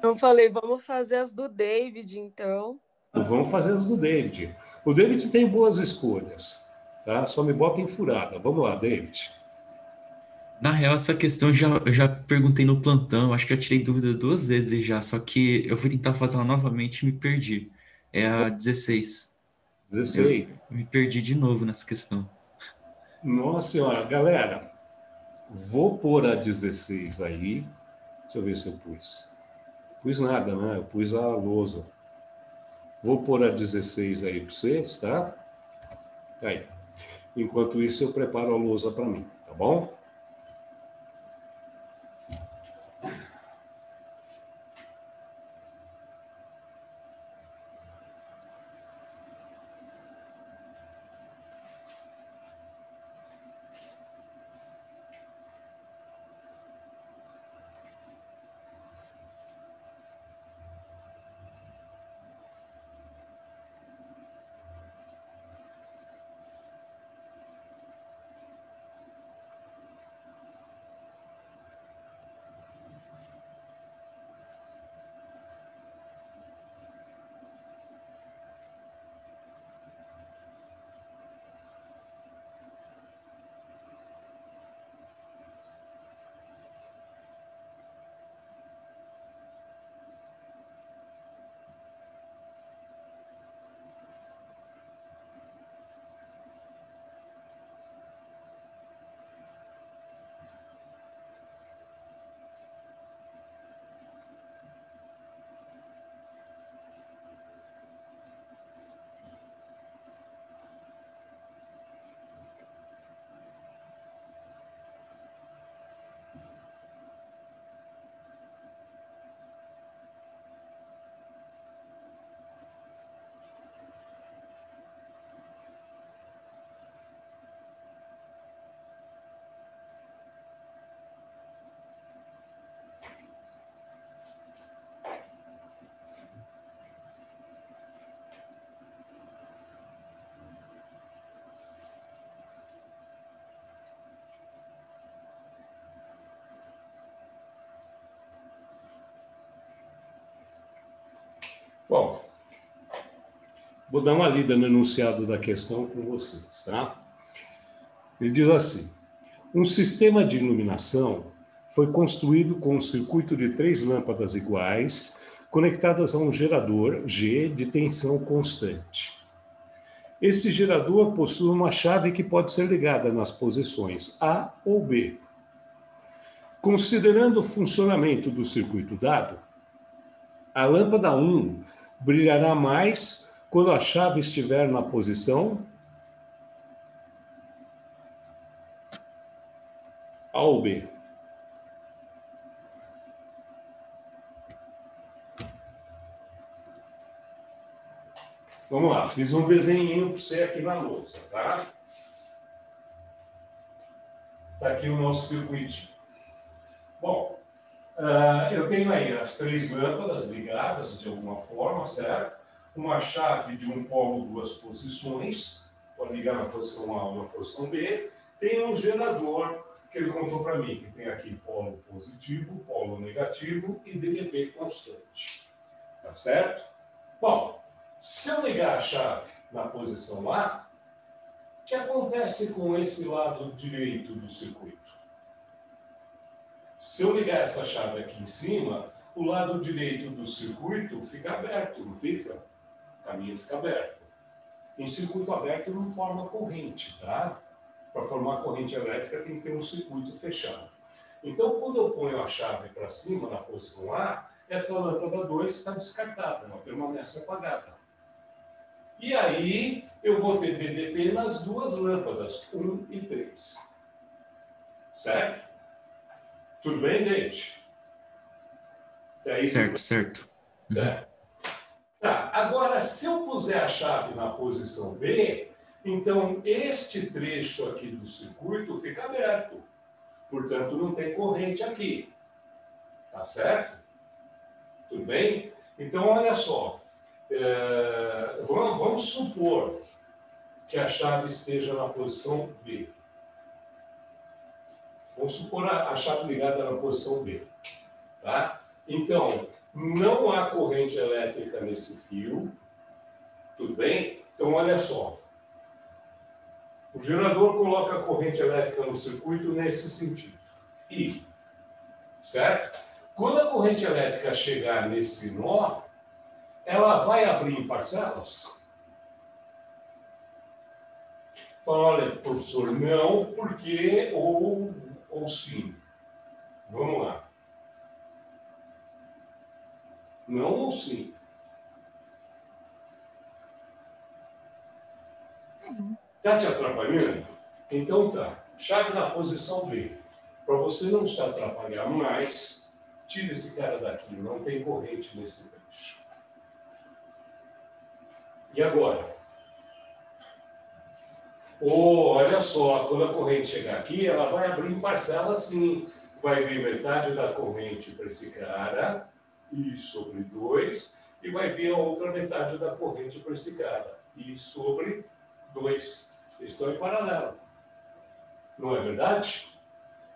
Eu falei, vamos fazer as do David, então. Vamos fazer as do David. O David tem boas escolhas, tá? Só me bota em furada. Vamos lá, David. Na real, essa questão eu já perguntei no plantão, acho que eu tirei dúvida 2 vezes já, só que eu fui tentar fazer ela novamente e me perdi. É a 16. Eu 16. me perdi de novo nessa questão. Nossa senhora, galera, vou pôr a 16 aí. Deixa eu ver se eu pus. Pus nada, né? Eu pus a lousa. Vou pôr a 16 aí para vocês, tá? Aí. Enquanto isso, eu preparo a lousa para mim, tá bom? Bom, vou dar uma lida no enunciado da questão com vocês, tá? Ele diz assim: um sistema de iluminação foi construído com um circuito de 3 lâmpadas iguais, conectadas a um gerador G de tensão constante. Esse gerador possui uma chave que pode ser ligada nas posições A ou B. Considerando o funcionamento do circuito dado, a lâmpada 1 brilhará mais quando a chave estiver na posição A ou B. Vamos lá, fiz um desenho para você aqui na lousa, tá? Está aqui o nosso circuito. Bom, eu tenho aí as 3 lâmpadas ligadas de alguma forma, certo? Uma chave de um polo, 2 posições, pode ligar na posição A ou na posição B. Tem um gerador que ele contou para mim, que tem aqui polo positivo, polo negativo e DDP constante. Tá certo? Bom, se eu ligar a chave na posição A, o que acontece com esse lado direito do circuito? Se eu ligar essa chave aqui em cima, o lado direito do circuito fica aberto, não fica? O caminho fica aberto. Em circuito aberto não forma corrente, tá? Para formar corrente elétrica tem que ter um circuito fechado. Então, quando eu ponho a chave para cima, na posição A, essa lâmpada 2 está descartada, ela permanece apagada. E aí, eu vou ter DDP nas duas lâmpadas, 1 e 3. Certo? Tudo bem, David? Certo, certo. Certo. Tá, agora, se eu puser a chave na posição B, então este trecho aqui do circuito fica aberto. Portanto, não tem corrente aqui. Tá certo? Tudo bem? Então, olha só. Vamos supor que a chave esteja na posição B. Vamos supor a chave ligada na posição B. Tá? Então, não há corrente elétrica nesse fio. Tudo bem? Então, olha só. O gerador coloca a corrente elétrica no circuito nesse sentido. I. Certo? Quando a corrente elétrica chegar nesse nó, ela vai abrir em parcelas? Fala, olha, professor, não, porque ou sim. Vamos lá. Não ou sim? Está te atrapalhando? Então tá. Chave na posição B. Para você não se atrapalhar mais, tira esse cara daqui. Não tem corrente nesse trecho. E agora? Olha só, quando a corrente chegar aqui, ela vai abrir em parcela assim. Vai vir metade da corrente para esse cara, I sobre 2, e vai vir a outra metade da corrente para esse cara, I sobre 2. Eles estão em paralelo. Não é verdade?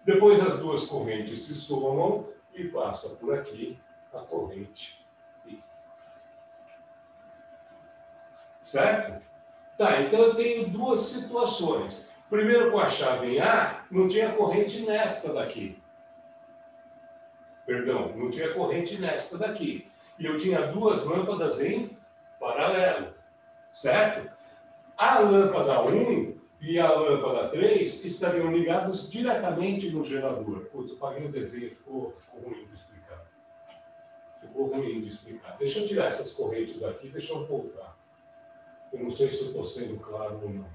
Depois as duas correntes se somam e passa por aqui a corrente I. Certo? Tá, então eu tenho duas situações. Primeiro, com a chave em A, não tinha corrente nesta daqui. Perdão, não tinha corrente nesta daqui. E eu tinha duas lâmpadas em paralelo. Certo? A lâmpada 1 e a lâmpada 3 estariam ligados diretamente no gerador. Putz, eu paguei o desenho, ficou ruim de explicar. Ficou ruim de explicar. Deixa eu tirar essas correntes daqui, deixa eu voltar. Eu não sei se eu estou sendo claro ou não.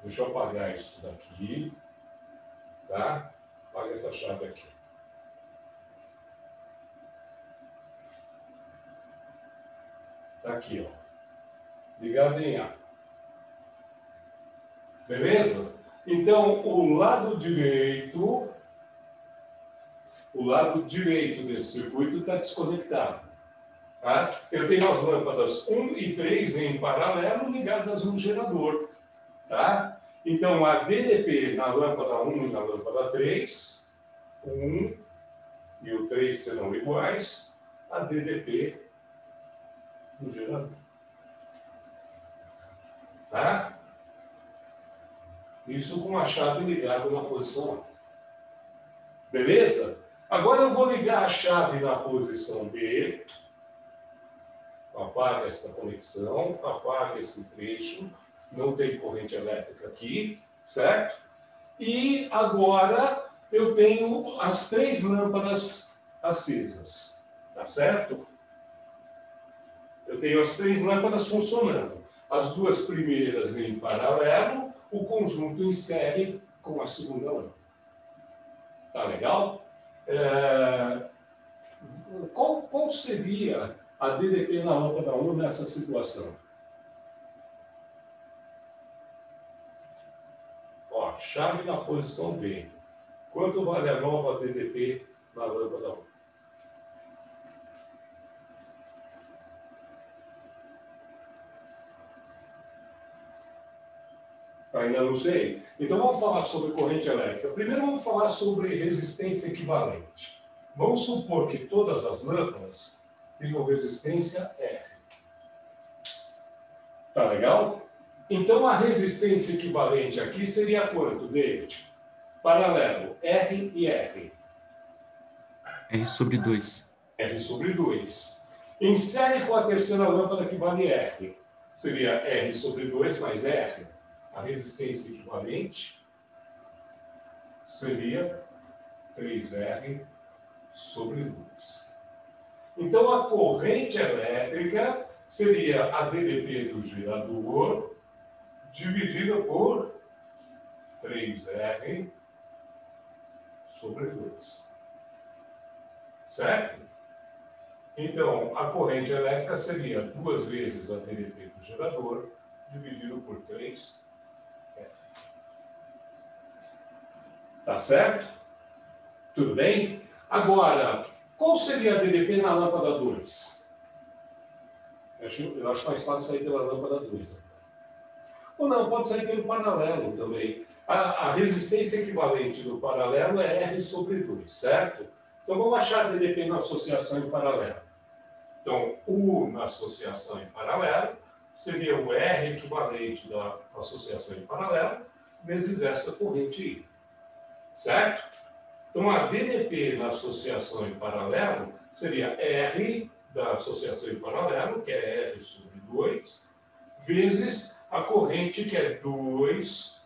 Deixa eu apagar isso daqui. Tá? Apaga essa chave aqui. Tá aqui, ó. Ligado em A. Beleza? Então, o lado direito desse circuito está desconectado. Tá? Eu tenho as lâmpadas 1 e 3 em paralelo ligadas no gerador. Tá? Então, a DDP na lâmpada 1 e na lâmpada 3, 1 e o 3 serão iguais a DDP no gerador. Tá? Isso com a chave ligada na posição A. Beleza? Agora eu vou ligar a chave na posição B. Apaga esta conexão, apaga esse trecho. Não tem corrente elétrica aqui, certo? E agora eu tenho as três lâmpadas acesas, tá certo? Eu tenho as três lâmpadas funcionando. As duas primeiras em paralelo, o conjunto em série com a segunda lâmpada. Tá legal? Qual seria a DDP na lâmpada 1 nessa situação? Ó, chave na posição B. Quanto vale a nova DDP na lâmpada 1? Ainda não sei. Então vamos falar sobre corrente elétrica. Primeiro vamos falar sobre resistência equivalente. Vamos supor que todas as lâmpadas tenham resistência R. Tá legal? Então a resistência equivalente aqui seria quanto, David? Paralelo, R e R. R sobre 2. R sobre 2. Em série com a terceira lâmpada que vale R. Seria R sobre 2 mais R. A resistência equivalente seria 3R sobre 2. Então, a corrente elétrica seria a DDP do gerador dividida por 3R sobre 2. Certo? Então, a corrente elétrica seria 2 vezes a DDP do gerador dividido por 3R. Tá certo? Tudo bem? Agora, qual seria a DDP na lâmpada 2? Eu acho mais fácil sair pela lâmpada 2. Ou não, pode sair pelo paralelo também. A resistência equivalente do paralelo é R sobre 2, certo? Então, vamos achar a DDP na associação em paralelo. Então, U na associação em paralelo seria o R equivalente da associação em paralelo vezes essa corrente I. Certo? Então, a DDP na associação em paralelo seria R da associação em paralelo, que é R sobre 2, vezes a corrente, que é 2,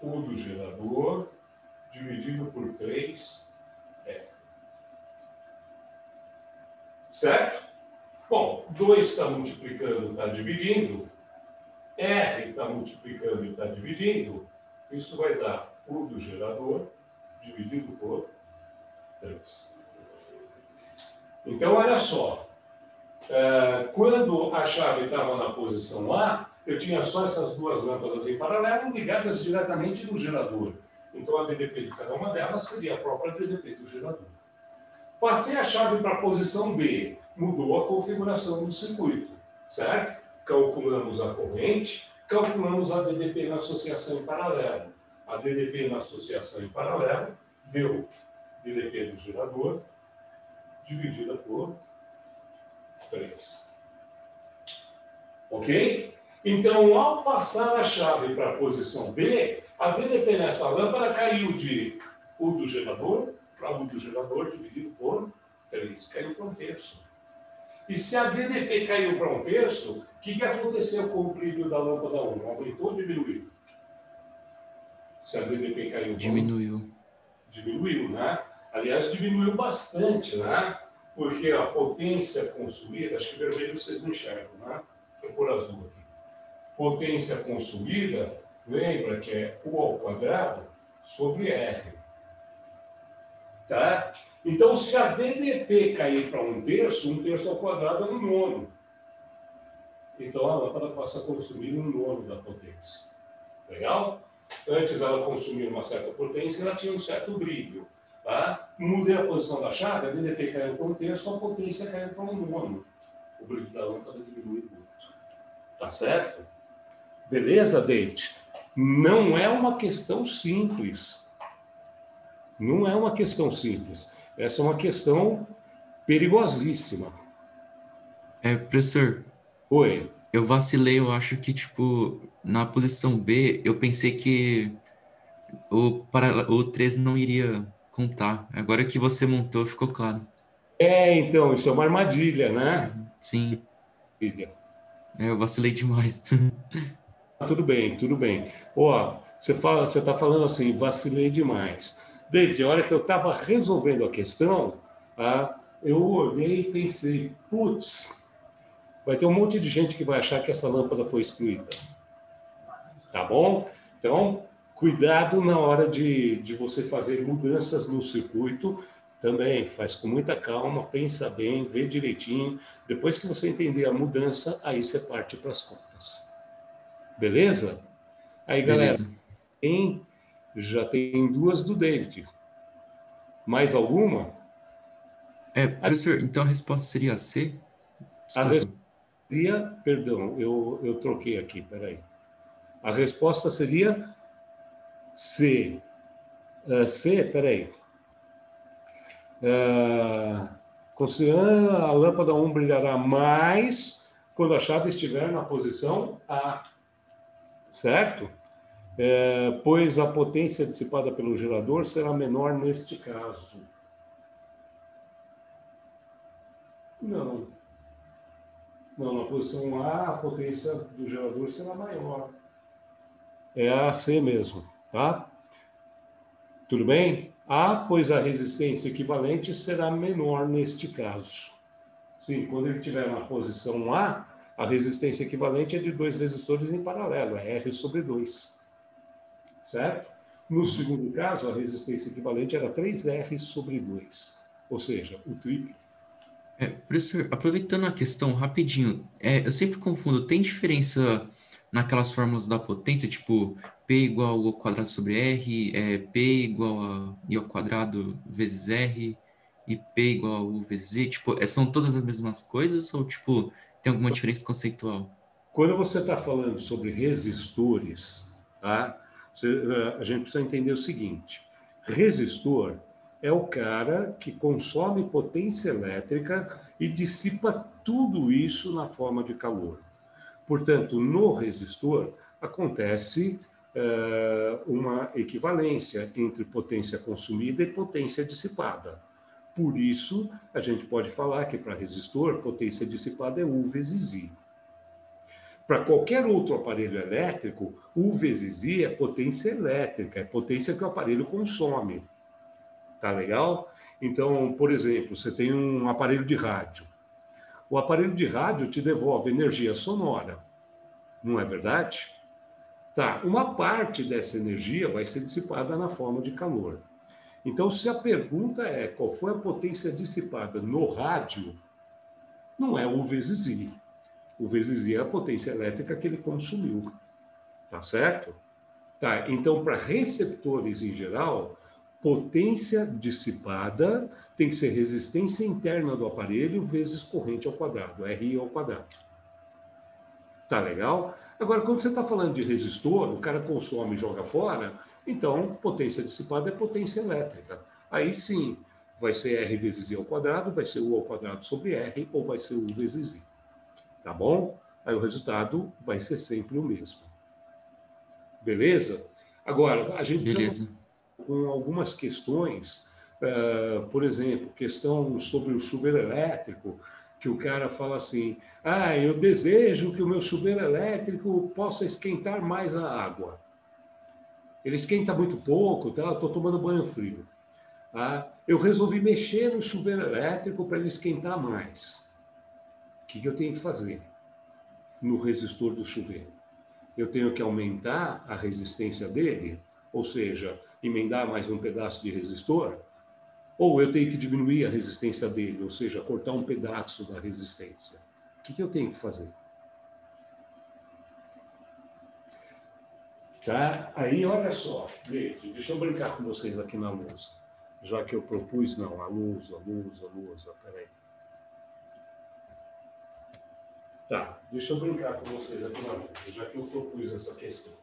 U do gerador, dividido por 3, R. Certo? Bom, 2 está multiplicando, está dividindo. R está multiplicando e está dividindo. Isso vai dar U do gerador dividido por 3. Então, olha só. Quando a chave estava na posição A, eu tinha só essas duas lâmpadas em paralelo ligadas diretamente no gerador. Então, a DDP de cada uma delas seria a própria DDP do gerador. Passei a chave para a posição B, mudou a configuração do circuito, certo? Calculamos a corrente, calculamos a DDP na associação em paralelo. A DDP na associação em paralelo deu DDP do gerador dividida por 3. Ok? Então, ao passar a chave para a posição B, a DDP nessa lâmpada caiu de U do gerador para U do gerador dividido por 3. Caiu para 1/3. E se a DDP caiu para 1/3, o que aconteceu com o brilho da lâmpada 1? Aumentou ou diminuiu? Se a DDP caiu para Diminuiu. Diminuiu, né? Aliás, diminuiu bastante, né? Porque a potência consumida, acho que vermelho vocês não enxergam, né? Vou pôr azul aqui. Potência consumida, lembra que é U ao quadrado sobre R. Tá? Então, se a DDP cair para 1/3, 1/3 ao quadrado é 1/9. Então, a lâmpada passa a consumir 1/9 da potência. Legal? Antes ela consumia uma certa potência e ela tinha um certo brilho. Tá? Mudei a posição da chave, a DDP caiu para 1/3, a potência caiu para 1/9. O brilho da lâmpada diminui muito. Tá certo? Beleza, Deite? Não é uma questão simples. Não é uma questão simples. Essa é uma questão perigosíssima. Professor, Oi. eu vacilei, eu acho que, tipo, na posição B, eu pensei que o 13 não iria contar. Agora que você montou, ficou claro. Então, isso é uma armadilha, né? Sim, Armadilha. eu vacilei demais. Tudo bem, tudo bem. Ó, você está falando assim, vacilei demais. David, a hora que eu estava resolvendo a questão, eu olhei e pensei, putz, vai ter um monte de gente que vai achar que essa lâmpada foi excluída. Tá bom? Então, cuidado na hora de você fazer mudanças no circuito. Também faz com muita calma, pensa bem, vê direitinho. Depois que você entender a mudança, aí você parte para as contas. Beleza? Aí, galera, Beleza. já tem 2 do David. Mais alguma? Professor, então a resposta seria C? A Desculpa. resposta seria, perdão, eu troquei aqui, peraí. A resposta seria C. C, peraí. Considerando a lâmpada 1 brilhará mais quando a chave estiver na posição A. Certo? Pois a potência dissipada pelo gerador será menor neste caso. Não. Não, na posição A, a potência do gerador será maior. É a C mesmo, tá? Tudo bem? Pois a resistência equivalente será menor neste caso. Sim, quando ele estiver na posição a resistência equivalente é de 2 resistores em paralelo, é R sobre 2. Certo? No segundo caso, a resistência equivalente era 3R sobre 2, ou seja, o triplo. Professor, aproveitando a questão rapidinho, eu sempre confundo, tem diferença naquelas fórmulas da potência, tipo P igual ao quadrado sobre R, P igual a I ao quadrado vezes R e P igual a U vezes I, tipo, são todas as mesmas coisas ou, tipo, tem alguma diferença conceitual? Quando você está falando sobre resistores, tá? A gente precisa entender o seguinte: resistor é o cara que consome potência elétrica e dissipa tudo isso na forma de calor. Portanto, no resistor acontece uma equivalência entre potência consumida e potência dissipada. Por isso, a gente pode falar que para resistor, potência dissipada é U vezes I. Para qualquer outro aparelho elétrico, U vezes I é potência elétrica, é potência que o aparelho consome. Tá legal? Então, por exemplo, você tem um aparelho de rádio. O aparelho de rádio te devolve energia sonora, não é verdade? Tá, uma parte dessa energia vai ser dissipada na forma de calor. Então, se a pergunta é qual foi a potência dissipada no rádio, não é U vezes I. O vezes I é a potência elétrica que ele consumiu. Tá certo? Tá, então, para receptores em geral, potência dissipada tem que ser resistência interna do aparelho vezes corrente ao quadrado, RI ao quadrado. Tá legal? Agora, quando você está falando de resistor, o cara consome e joga fora, então potência dissipada é potência elétrica. Aí sim, vai ser R vezes I ao quadrado, vai ser U ao quadrado sobre R, ou vai ser U vezes I. Tá bom? Aí o resultado vai ser sempre o mesmo. Beleza? Agora, a gente Beleza. com algumas questões, por exemplo, questão sobre o chuveiro elétrico, que o cara fala assim, eu desejo que o meu chuveiro elétrico possa esquentar mais a água. Ele esquenta muito pouco, tá? Eu estou tomando banho frio. Eu resolvi mexer no chuveiro elétrico para ele esquentar mais. O que eu tenho que fazer no resistor do chuveiro? Eu tenho que aumentar a resistência dele, ou seja, emendar mais um pedaço de resistor, ou eu tenho que diminuir a resistência dele, ou seja, cortar um pedaço da resistência. O que eu tenho que fazer? Tá? Aí, olha só, deixa eu brincar com vocês aqui na lousa. Já que eu propus, não, a lousa, peraí. Tá, deixa eu brincar com vocês aqui na lousa, já que eu propus essa questão.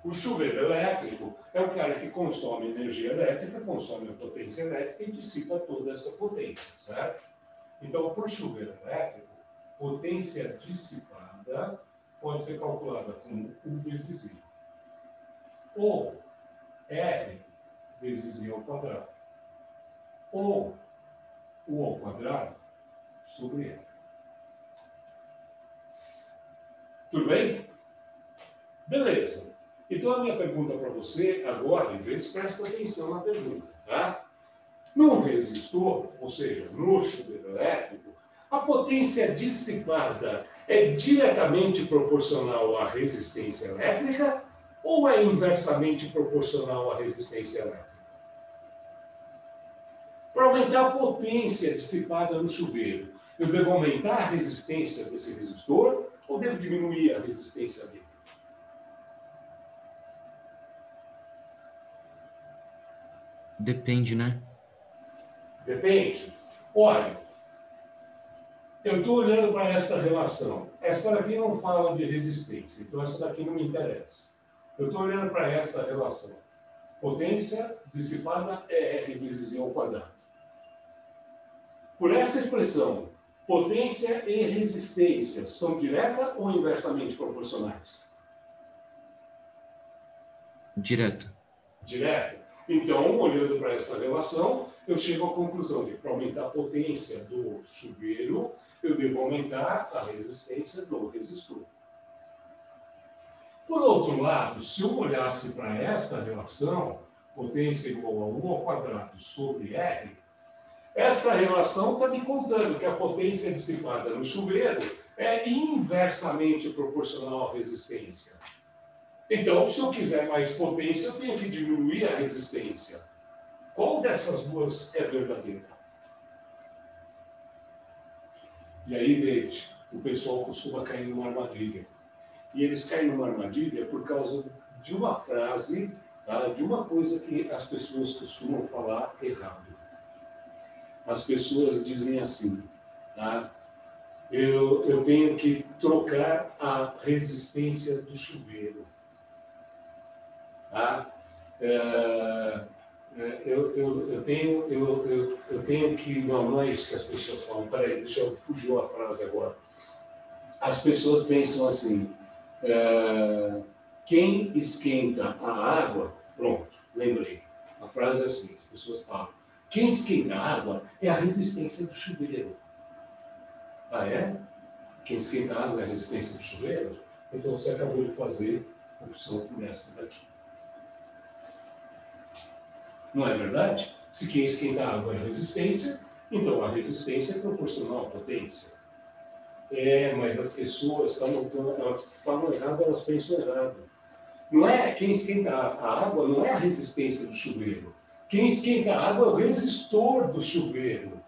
O chuveiro elétrico é o cara que consome energia elétrica, consome a potência elétrica e dissipa toda essa potência, certo? Então, por chuveiro elétrico, potência dissipada pode ser calculada como U vezes I. Ou R vezes I ao quadrado. Ou U ao quadrado sobre R. Tudo bem? Beleza. Então, a minha pergunta para você agora, em vez, presta atenção na pergunta, tá? No resistor, ou seja, no chuveiro elétrico, a potência dissipada é diretamente proporcional à resistência elétrica ou é inversamente proporcional à resistência elétrica? Para aumentar a potência dissipada no chuveiro, eu devo aumentar a resistência desse resistor ou devo diminuir a resistência dele? Depende, né? Depende. Olha, eu estou olhando para esta relação. Esta daqui não fala de resistência, então essa daqui não me interessa. Eu estou olhando para esta relação. Potência dissipada é R vezes I ao quadrado. Por essa expressão, potência e resistência são direta ou inversamente proporcionais? Direto. Direto. Então, olhando para essa relação, eu chego à conclusão de que para aumentar a potência do chuveiro, eu devo aumentar a resistência do resistor. Por outro lado, se eu olhasse para esta relação, potência igual a 1 ao quadrado sobre R, esta relação está me contando que a potência dissipada no chuveiro é inversamente proporcional à resistência. Então, se eu quiser mais potência, eu tenho que diminuir a resistência. Qual dessas duas é verdadeira? E aí, David, o pessoal costuma cair numa armadilha. E eles caem numa armadilha por causa de uma frase, tá? De uma coisa que as pessoas costumam falar errado. As pessoas dizem assim, tá? Eu tenho que trocar a resistência do chuveiro. Tá? Eu tenho que... Não é isso que as pessoas falam. Peraí, deixa eu fugir a frase agora. As pessoas pensam assim, quem esquenta a água... Pronto, lembrei. A frase é assim, as pessoas falam, quem esquenta a água é a resistência do chuveiro. Ah, é? Quem esquenta a água é a resistência do chuveiro? Então você acabou de fazer a opção por essa daqui. Não é verdade? Se quem esquenta a água é a resistência, então a resistência é proporcional à potência. Mas as pessoas elas falam errado, elas pensam errado. Não é quem esquenta a água, não é a resistência do chuveiro. Quem esquenta a água é o resistor do chuveiro.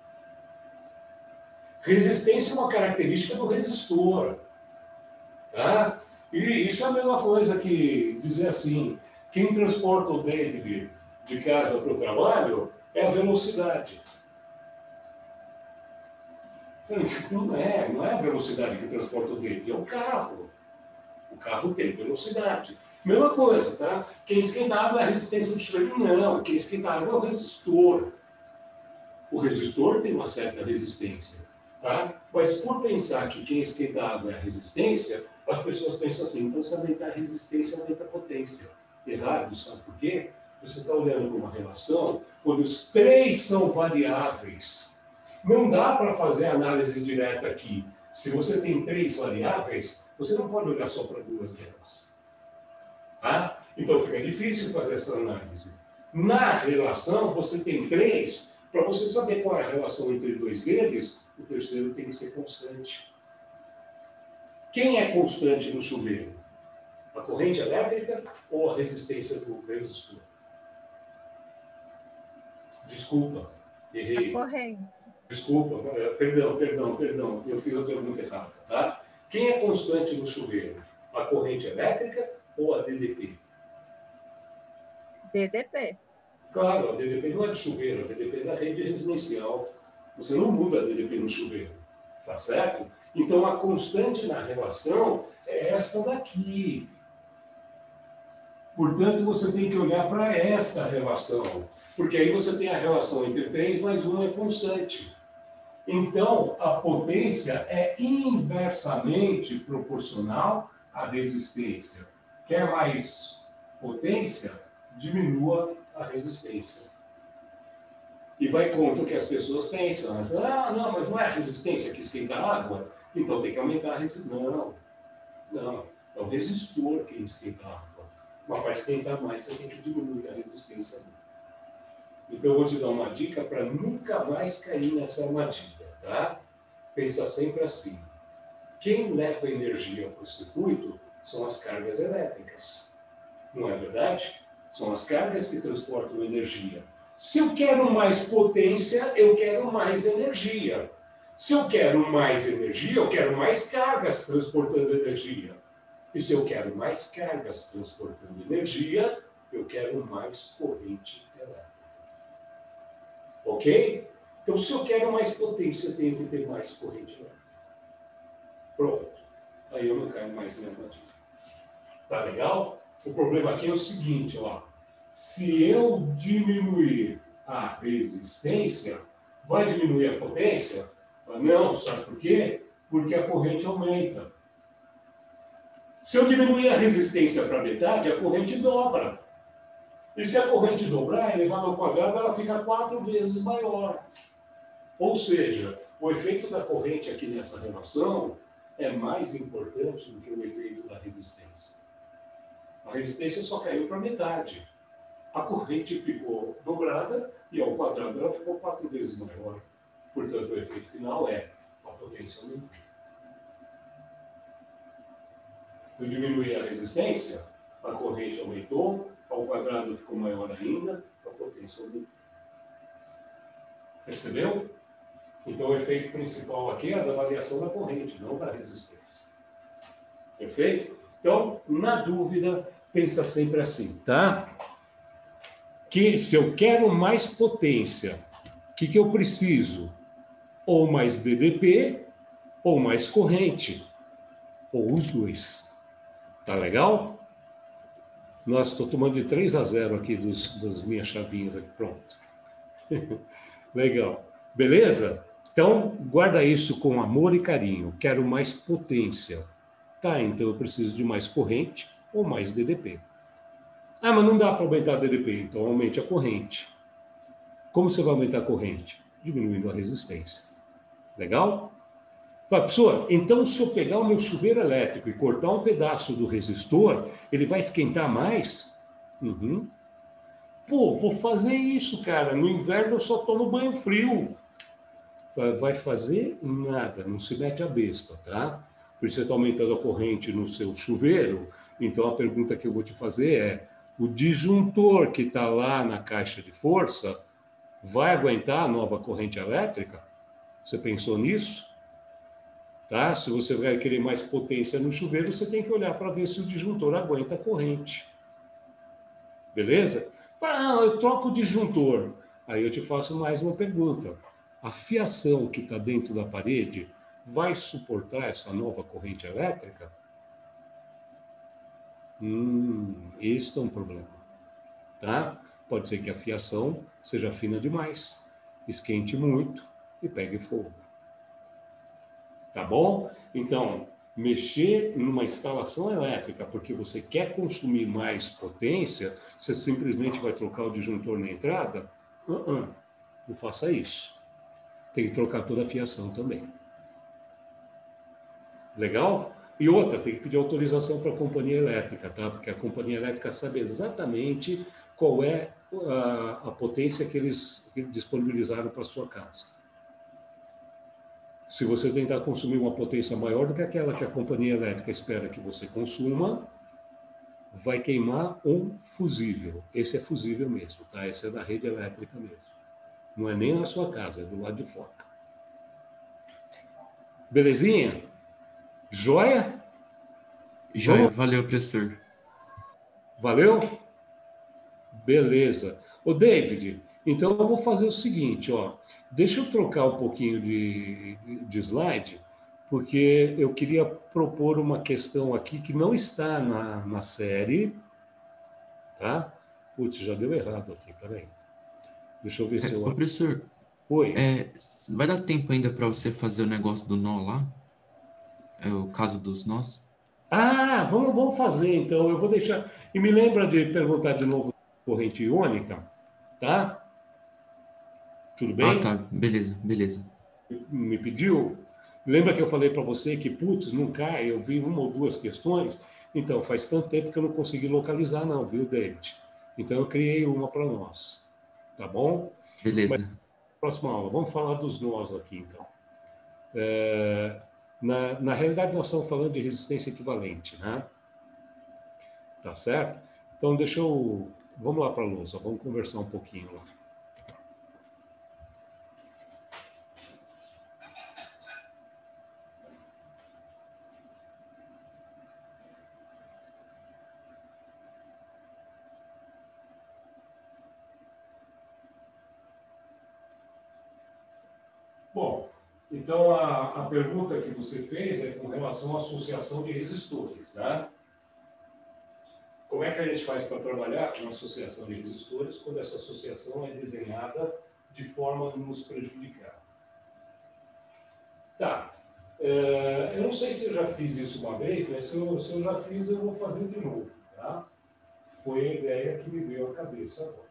Resistência é uma característica do resistor. Tá? E isso é a mesma coisa que dizer assim, quem transporta o David de casa para o trabalho é a velocidade. Não é a velocidade que transporta o David, é o carro. O carro tem velocidade. Mesma coisa, tá? Quem esquenta a água é a resistência do chuveiro? Não, quem esquenta a água é o resistor. O resistor tem uma certa resistência, tá? Mas por pensar que quem esquenta a água é a resistência, as pessoas pensam assim, então se aumentar a resistência, aumenta a potência. Errado, sabe por quê? Você está olhando para uma relação onde os três são variáveis. Não dá para fazer análise direta aqui. Se você tem três variáveis, você não pode olhar só para duas delas. Tá? Então fica difícil fazer essa análise. Na relação, você tem três. Para você saber qual é a relação entre dois deles, o terceiro tem que ser constante. Quem é constante no chuveiro? A corrente elétrica ou a resistência do resistor? Desculpa, errei. A corrente. Desculpa, perdão, eu fiz a pergunta errada, tá? Quem é constante no chuveiro? A corrente elétrica ou a DDP? DDP. Claro, a DDP não é de chuveiro, a DDP é da rede residencial. Você não muda a DDP no chuveiro, tá certo? Então, a constante na relação é esta daqui. Portanto, você tem que olhar para esta relação, porque aí você tem a relação entre 3 mais 1 é constante. Então, a potência é inversamente proporcional à resistência. Quer mais potência? Diminua a resistência. E vai contra o que as pessoas pensam. Não, mas não é a resistência que esquenta a água? Então tem que aumentar a resistência. Não. É o resistor que esquenta a água. Mas para esquentar mais, você tem que diminuir a resistência. Então eu vou te dar uma dica para nunca mais cair nessa armadilha, tá? Pensa sempre assim. Quem leva energia para o circuito são as cargas elétricas. Não é verdade? São as cargas que transportam energia. Se eu quero mais potência, eu quero mais energia. Se eu quero mais energia, eu quero mais cargas transportando energia. E se eu quero mais cargas transportando energia, eu quero mais corrente elétrica. Ok? Então, se eu quero mais potência, eu tenho que ter mais corrente elétrica. Pronto. Aí eu não caio mais na armadilha. Tá legal? O problema aqui é o seguinte, ó. Se eu diminuir a resistência, vai diminuir a potência? Não, sabe por quê? Porque a corrente aumenta. Se eu diminuir a resistência para metade, a corrente dobra. E se a corrente dobrar, elevada ao quadrado, ela fica 4 vezes maior. Ou seja, O efeito da corrente aqui nessa relação é mais importante do que o efeito da resistência. A resistência só caiu para metade. A corrente ficou dobrada e ao quadrado ela ficou 4 vezes maior. Portanto, o efeito final é a potência aumentou. Eu diminui a resistência, a corrente aumentou, ao quadrado ficou maior ainda, a potência aumentou. Percebeu? Então, o efeito principal aqui é a da variação da corrente, não da resistência. Perfeito? Então, na dúvida, pensa sempre assim, tá? Que se eu quero mais potência, o que eu preciso? Ou mais DDP, ou mais corrente, ou os dois. Tá legal? Nossa, estou tomando de 3-0 aqui das minhas chavinhas aqui, pronto. Legal. Beleza? Então, guarda isso com amor e carinho. Quero mais potência. Tá, então eu preciso de mais corrente ou mais DDP. Ah, mas não dá para aumentar a DDP, então aumente a corrente. Como você vai aumentar a corrente? Diminuindo a resistência. Legal? Fala, professor, então se eu pegar o meu chuveiro elétrico e cortar um pedaço do resistor, ele vai esquentar mais? Uhum. Pô, vou fazer isso, cara. No inverno eu só tomo banho frio. Vai fazer nada, não se mete a besta, tá? Por isso você está aumentando a corrente no seu chuveiro. Então a pergunta que eu vou te fazer é: o disjuntor que está lá na caixa de força vai aguentar a nova corrente elétrica? Você pensou nisso? Tá? Se você vai querer mais potência no chuveiro, você tem que olhar para ver se o disjuntor aguenta a corrente. Beleza? Ah, eu troco o disjuntor. Aí eu te faço mais uma pergunta. A fiação que está dentro da parede vai suportar essa nova corrente elétrica? Este é um problema. Tá? Pode ser que a fiação seja fina demais, esquente muito e pegue fogo. Tá bom? Então, mexer numa instalação elétrica porque você quer consumir mais potência, você simplesmente vai trocar o disjuntor na entrada? Não faça isso. Tem que trocar toda a fiação também. Legal? E outra, tem que pedir autorização para a companhia elétrica, tá? Porque a companhia elétrica sabe exatamente qual é a potência que eles disponibilizaram para a sua casa. Se você tentar consumir uma potência maior do que aquela que a companhia elétrica espera que você consuma, vai queimar um fusível. Esse é fusível mesmo, tá? Esse é da rede elétrica mesmo. Não é nem na sua casa, é do lado de fora. Belezinha? Joia? Joia, valeu, professor. Valeu? Beleza. Ô, David, então eu vou fazer o seguinte, ó. Deixa eu trocar um pouquinho de slide, porque eu queria propor uma questão aqui que não está na série, tá? Putz, já deu errado aqui, peraí. Deixa eu ver se Ô, eu... professor, Oi. vai dar tempo ainda para você fazer o negócio do nó lá? É o caso dos nós? Ah, vamos fazer então. Eu vou deixar. E me lembra de perguntar de novo corrente iônica, tá? Tudo Ah, bem? tá. Beleza, beleza. Me pediu? Lembra que eu falei para você que, putz, não cai? Eu vi uma ou duas questões. Então, faz tanto tempo que eu não consegui localizar, não, viu, David? Então, eu criei uma para nós, tá bom? Mas, Beleza. próxima aula, vamos falar dos nós aqui, então. Na realidade, nós estamos falando de resistência equivalente, né? Tá certo? Então, deixa eu. Vamos lá para a lousa, vamos conversar um pouquinho lá. Bom, então a pergunta que você fez é com relação à associação de resistores, né? Como é que a gente faz para trabalhar com associação de resistores quando essa associação é desenhada de forma a nos prejudicar? Tá. Eu não sei se eu já fiz isso uma vez, mas se eu já fiz, eu vou fazer de novo, tá? Foi a ideia que me veio à cabeça agora.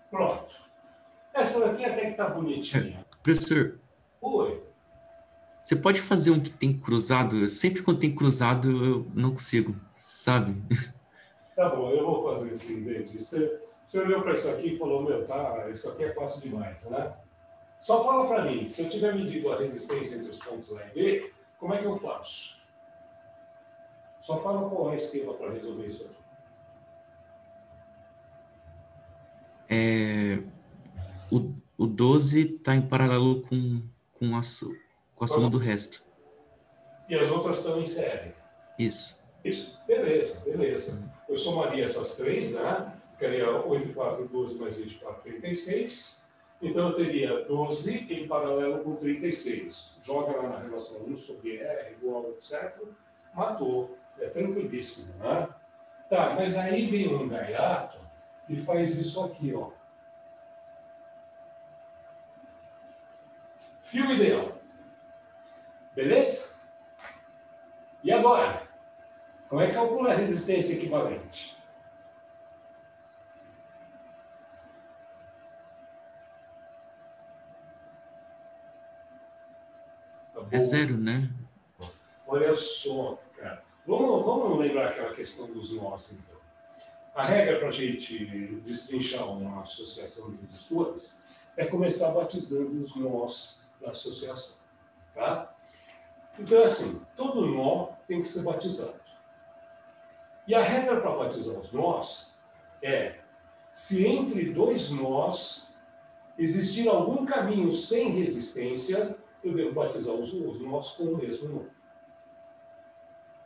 Pronto. Essa daqui até que tá bonitinha. Professor, Oi. você pode fazer um que tem cruzado? Sempre quando tem cruzado, eu não consigo, sabe? Tá bom, eu vou fazer esse vídeo. Você olhou para isso aqui e falou, meu, tá, isso aqui é fácil demais, né? Só fala para mim, se eu tiver medido a resistência entre os pontos A e B, como é que eu faço? Só fala qual é o esquema para resolver isso aqui. O 12 está em paralelo com a soma do resto. E as outras estão em série. Isso. Isso, beleza, beleza. Eu somaria essas três, né? Ficaria 8, 4, 12 mais 24, 36. Então eu teria 12 em paralelo com 36. Joga lá na relação 1 sobre R igual, etc. Matou. É tranquilíssimo, né? Tá, mas aí vem um gaiato e faz isso aqui, ó. Fio ideal. Beleza? E agora? Como é que calcula a resistência equivalente? Tá bom? É zero, né? Olha só, cara. Vamos lembrar aquela questão dos nós, então. A regra para a gente destrinchar uma associação de resistores é começar batizando os nós da associação, tá? Então, assim, todo nó tem que ser batizado. E a regra para batizar os nós é, se entre dois nós existir algum caminho sem resistência, eu devo batizar os nós com o mesmo nome.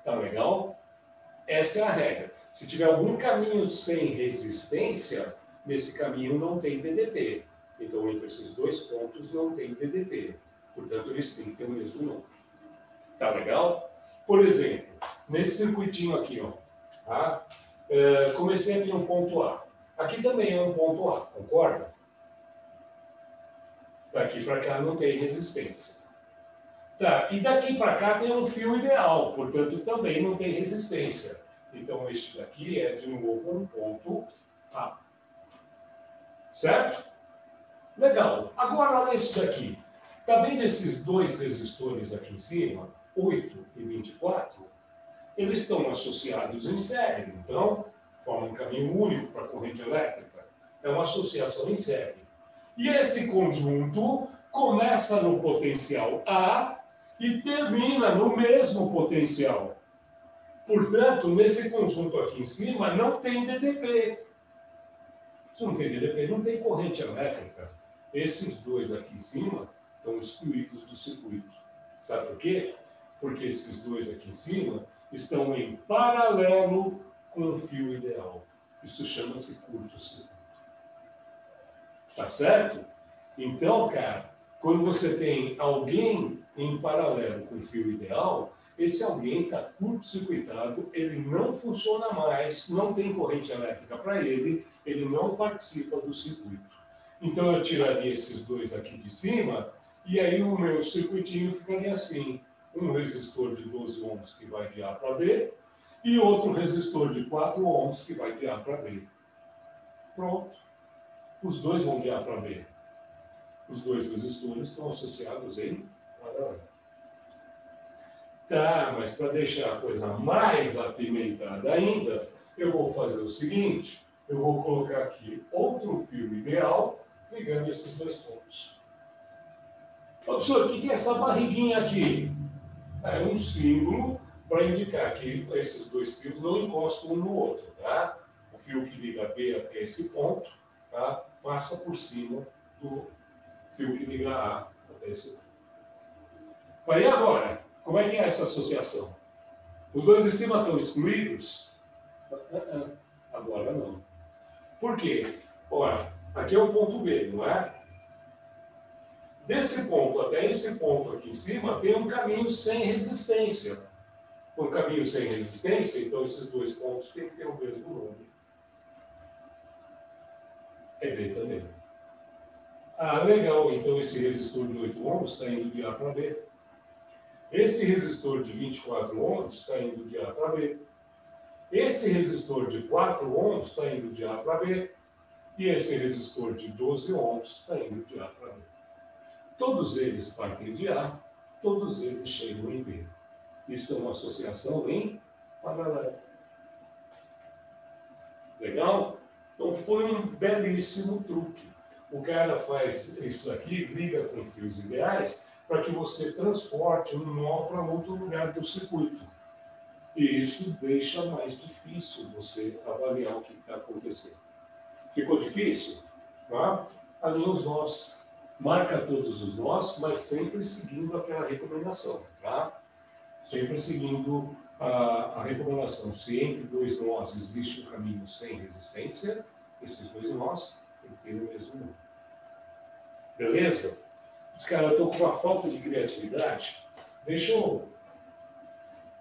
Tá legal? Essa é a regra. Se tiver algum caminho sem resistência, nesse caminho não tem DDP. Então, entre esses dois pontos não tem DDP. Portanto, eles têm que ter o mesmo nome. Tá legal? Por exemplo, nesse circuitinho aqui, ó, tá? Comecei aqui um ponto A. Aqui também é um ponto A, concorda? Daqui para cá não tem resistência. Tá, e daqui para cá tem um fio ideal, portanto também não tem resistência. Então este daqui é de novo um ponto A. Certo? Legal. Agora olha isso daqui. Tá vendo esses dois resistores aqui em cima, 8 e 24? Eles estão associados em série, então formam um caminho único para a corrente elétrica. É uma associação em série. E esse conjunto começa no potencial A e termina no mesmo potencial. Portanto, nesse conjunto aqui em cima não tem DDP. Se não tem DDP, não tem corrente elétrica. Esses dois aqui em cima estão excluídos do circuito. Sabe por quê? Porque esses dois aqui em cima estão em paralelo com o fio ideal. Isso chama-se curto-circuito. Tá certo? Então, cara, quando você tem alguém em paralelo com o fio ideal, esse alguém está curto-circuitado, ele não funciona mais, não tem corrente elétrica para ele, ele não participa do circuito. Então eu tiraria esses dois aqui de cima, e aí o meu circuitinho ficaria assim, um resistor de 12 ohms que vai de A para B, e outro resistor de 4 ohms que vai de A para B. Pronto. Os dois vão de A para B. Os dois resistores estão associados em paralelo. Tá, mas para deixar a coisa mais apimentada ainda, eu vou fazer o seguinte, eu vou colocar aqui outro fio ideal ligando esses dois pontos. Ô, professor, o que é essa barriguinha aqui? É um símbolo para indicar que esses dois fios não encostam um no outro, tá? O fio que liga B até esse ponto, tá? Passa por cima do fio que liga A até esse ponto. Aí agora, como é que é essa associação? Os dois de cima estão excluídos? Agora não. Por quê? Olha, aqui é o ponto B, não é? Desse ponto até esse ponto aqui em cima tem um caminho sem resistência. Um caminho sem resistência, então esses dois pontos têm que ter o mesmo nome. É B também. Ah, legal. Então esse resistor de 8 ohms está indo de A para B. Esse resistor de 24 ohms está indo de A para B. Esse resistor de 4 ohms está indo de A para B. E esse resistor de 12 ohms está indo de A para B. Todos eles partem de A, todos eles chegam em B. Isso é uma associação em paralelo. Legal? Então foi um belíssimo truque. O cara faz isso aqui, liga com fios ideais, para que você transporte um nó para outro lugar do circuito. E isso deixa mais difícil você avaliar o que está acontecendo. Ficou difícil? Tá? Alinha os nós. Marca todos os nós, mas sempre seguindo aquela recomendação. Tá? Sempre seguindo a recomendação. Se entre dois nós existe um caminho sem resistência, esses dois nós têm que ter o mesmo número. Beleza? Os caras estão com uma falta de criatividade. Deixa eu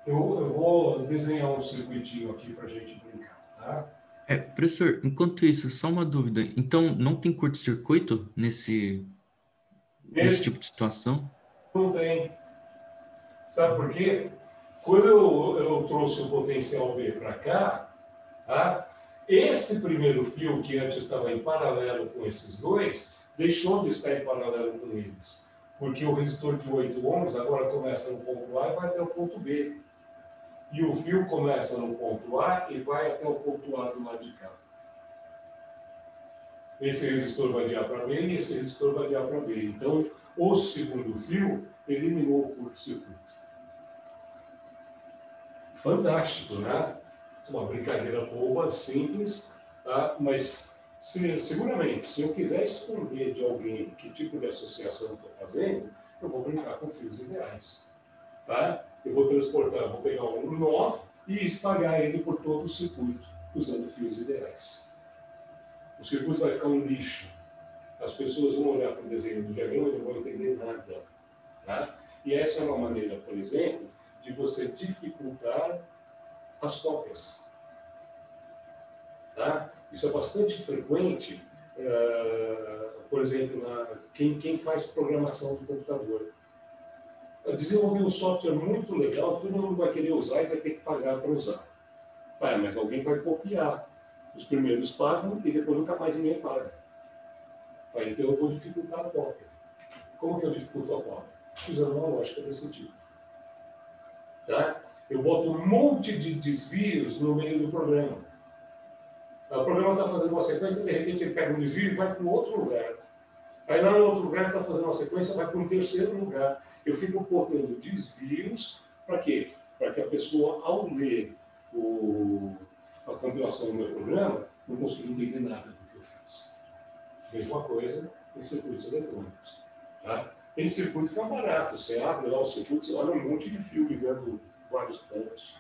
vou desenhar um circuitinho aqui para a gente brincar. Tá? Professor, enquanto isso, só uma dúvida. Então, não tem curto-circuito nesse tipo de situação? Não tem. Sabe por quê? Quando eu trouxe o potencial B para cá, tá? Esse primeiro fio, que antes estava em paralelo com esses dois, deixou de estar em paralelo com eles. Porque o resistor de 8 ohms agora começa no ponto A e vai até o ponto B. E o fio começa no ponto A e vai até o ponto A do lado de cá. Esse resistor vai de A para B e esse resistor vai de A para B. Então, o segundo fio eliminou o curto-circuito. Fantástico, né? Uma brincadeira boba, simples, tá? Mas seguramente, se eu quiser esconder de alguém que tipo de associação eu estou fazendo, eu vou brincar com fios ideais. Tá? Eu vou transportar, vou pegar um nó e espalhar ele por todo o circuito, usando fios ideais. O circuito vai ficar um lixo. As pessoas vão olhar para o desenho do diagrama e não vão entender nada. Tá? E essa é uma maneira, por exemplo, de você dificultar as cópias. Tá? Isso é bastante frequente, por exemplo, quem faz programação do computador. Desenvolver um software muito legal, todo mundo vai querer usar e vai ter que pagar para usar. Mas alguém vai copiar. Os primeiros pagam e depois nunca mais ninguém paga. Então eu vou dificultar a cópia. Como que eu dificulto a cópia? Usando uma lógica desse tipo. Tá? Eu boto um monte de desvios no meio do programa. O programa está fazendo uma sequência, de repente ele pega um desvio e vai para um outro lugar. Aí lá no outro lugar está fazendo uma sequência, vai para um terceiro lugar. Eu fico botando desvios para quê? Para que a pessoa, ao ler a compilação do meu programa, não consiga entender nada do que eu fiz. Mesma coisa em circuitos eletrônicos. Tá? Tem circuito que é barato. Você abre lá o circuito, você olha um monte de fio ligando vários pontos.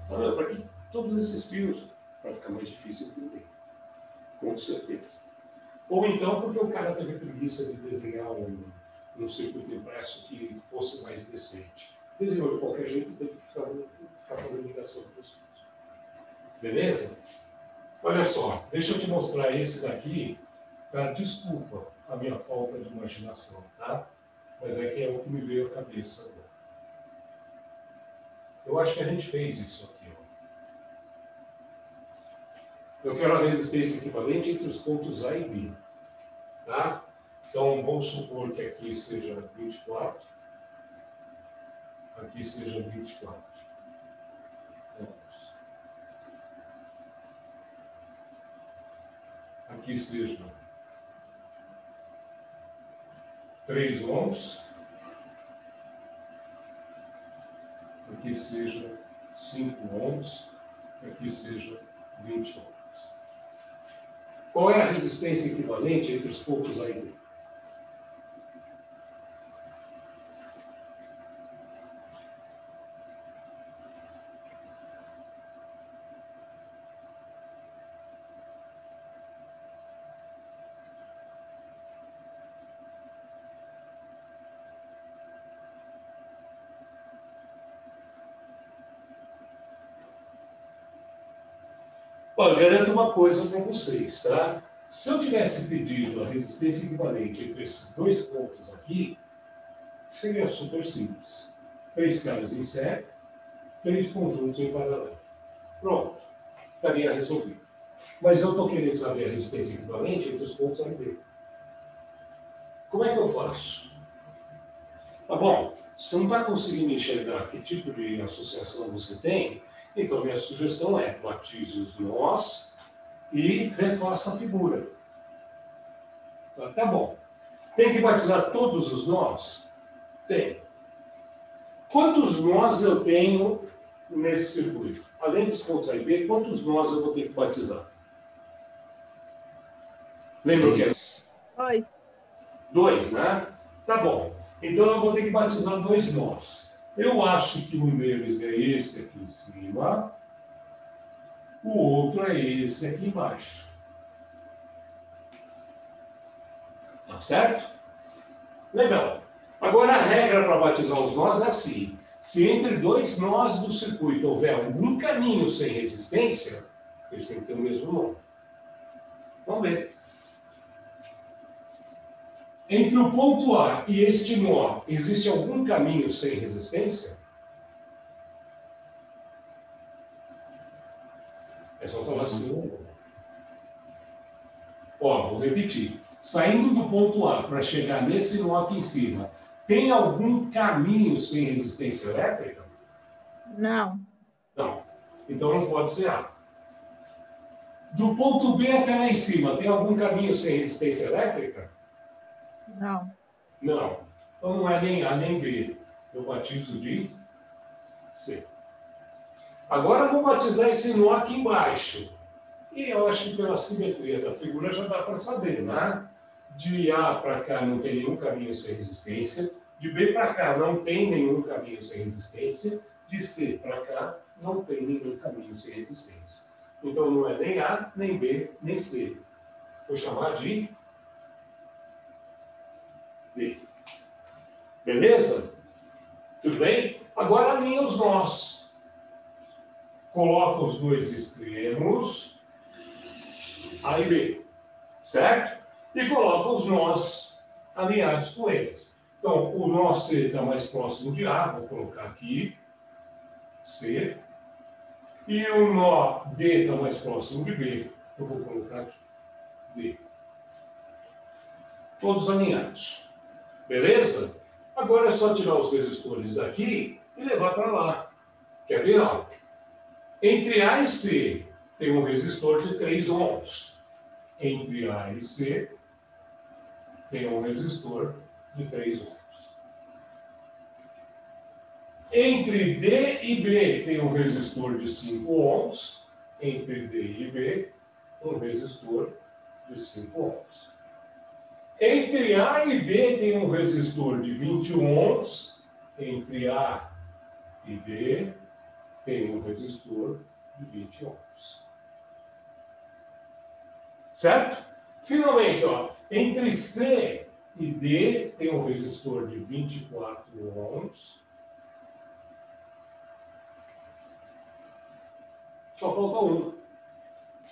Para que todos esses fios? Para ficar mais difícil de entender. Com certeza. Ou então porque o cara teve preguiça de desenhar um circuito impresso que fosse mais decente. Desenhou de qualquer jeito e teve que ficar fazendo ligação com os fios. Beleza? Olha só, deixa eu te mostrar esse daqui. Tá? Desculpa a minha falta de imaginação, tá? Mas é que é o que me veio à cabeça agora. Eu acho que a gente fez isso aqui. Ó. Eu quero a resistência equivalente entre os pontos A e B. Tá? Então, vamos supor que aqui seja 24. Aqui seja 24. Vamos. Aqui seja 3 ohms. Aqui seja 5 ohms. Aqui seja 20 ohms. Qual é a resistência equivalente entre os pontos A e B? Olha, garanto uma coisa para vocês, tá? Se eu tivesse pedido a resistência equivalente entre esses dois pontos aqui, seria super simples. 3 caras em série, 3 conjuntos em paralelo. Pronto, estaria resolvido. mas eu estou querendo saber a resistência equivalente entre os pontos A e B. Como é que eu faço? Tá bom, você não está conseguindo enxergar que tipo de associação você tem, então minha sugestão é batize os nós e refaça a figura. Tá bom. Tem que batizar todos os nós? Tem. Quantos nós eu tenho nesse circuito? Além dos pontos A e B, quantos nós eu vou ter que batizar? Lembra que é? Dois. 2, né? Tá bom. Então eu vou ter que batizar 2 nós. Eu acho que um deles é esse aqui em cima, o outro é esse aqui embaixo. Tá certo? Legal. Agora a regra para batizar os nós é assim. Se entre 2 nós do circuito houver algum caminho sem resistência, eles têm que ter o mesmo nome. Vamos ver. Entre o ponto A e este nó, existe algum caminho sem resistência? É só falar assim. Ó, vou repetir. Saindo do ponto A para chegar nesse nó aqui em cima, tem algum caminho sem resistência elétrica? Não. Não. Então não pode ser A. Do ponto B até lá em cima, tem algum caminho sem resistência elétrica? Não. Não. Então não é nem A nem B. Eu batizo de C. Agora eu vou batizar esse nó aqui embaixo. E eu acho que pela simetria da figura já dá para saber, né? De A para cá não tem nenhum caminho sem resistência. De B para cá não tem nenhum caminho sem resistência. De C para cá não tem nenhum caminho sem resistência. Então não é nem A, nem B, nem C. Vou chamar de B. Beleza? Tudo bem? Agora alinha os nós. Coloca os dois extremos, A e B, certo? E coloca os nós alinhados com eles. Então, o nó C está mais próximo de A, vou colocar aqui, C. E o nó D está mais próximo de B, eu vou colocar aqui, D. Todos alinhados. Beleza? Agora é só tirar os resistores daqui e levar para lá. Quer ver? Ó? Entre A e C tem um resistor de 3 ohms. Entre A e C tem um resistor de 3 ohms. Entre D e B tem um resistor de 5 ohms. Entre D e B, um resistor de 5 ohms. Entre A e B tem um resistor de 20 ohms. Entre A e B tem um resistor de 20 ohms. Certo? Finalmente, ó, entre C e D tem um resistor de 24 ohms. Só falta um.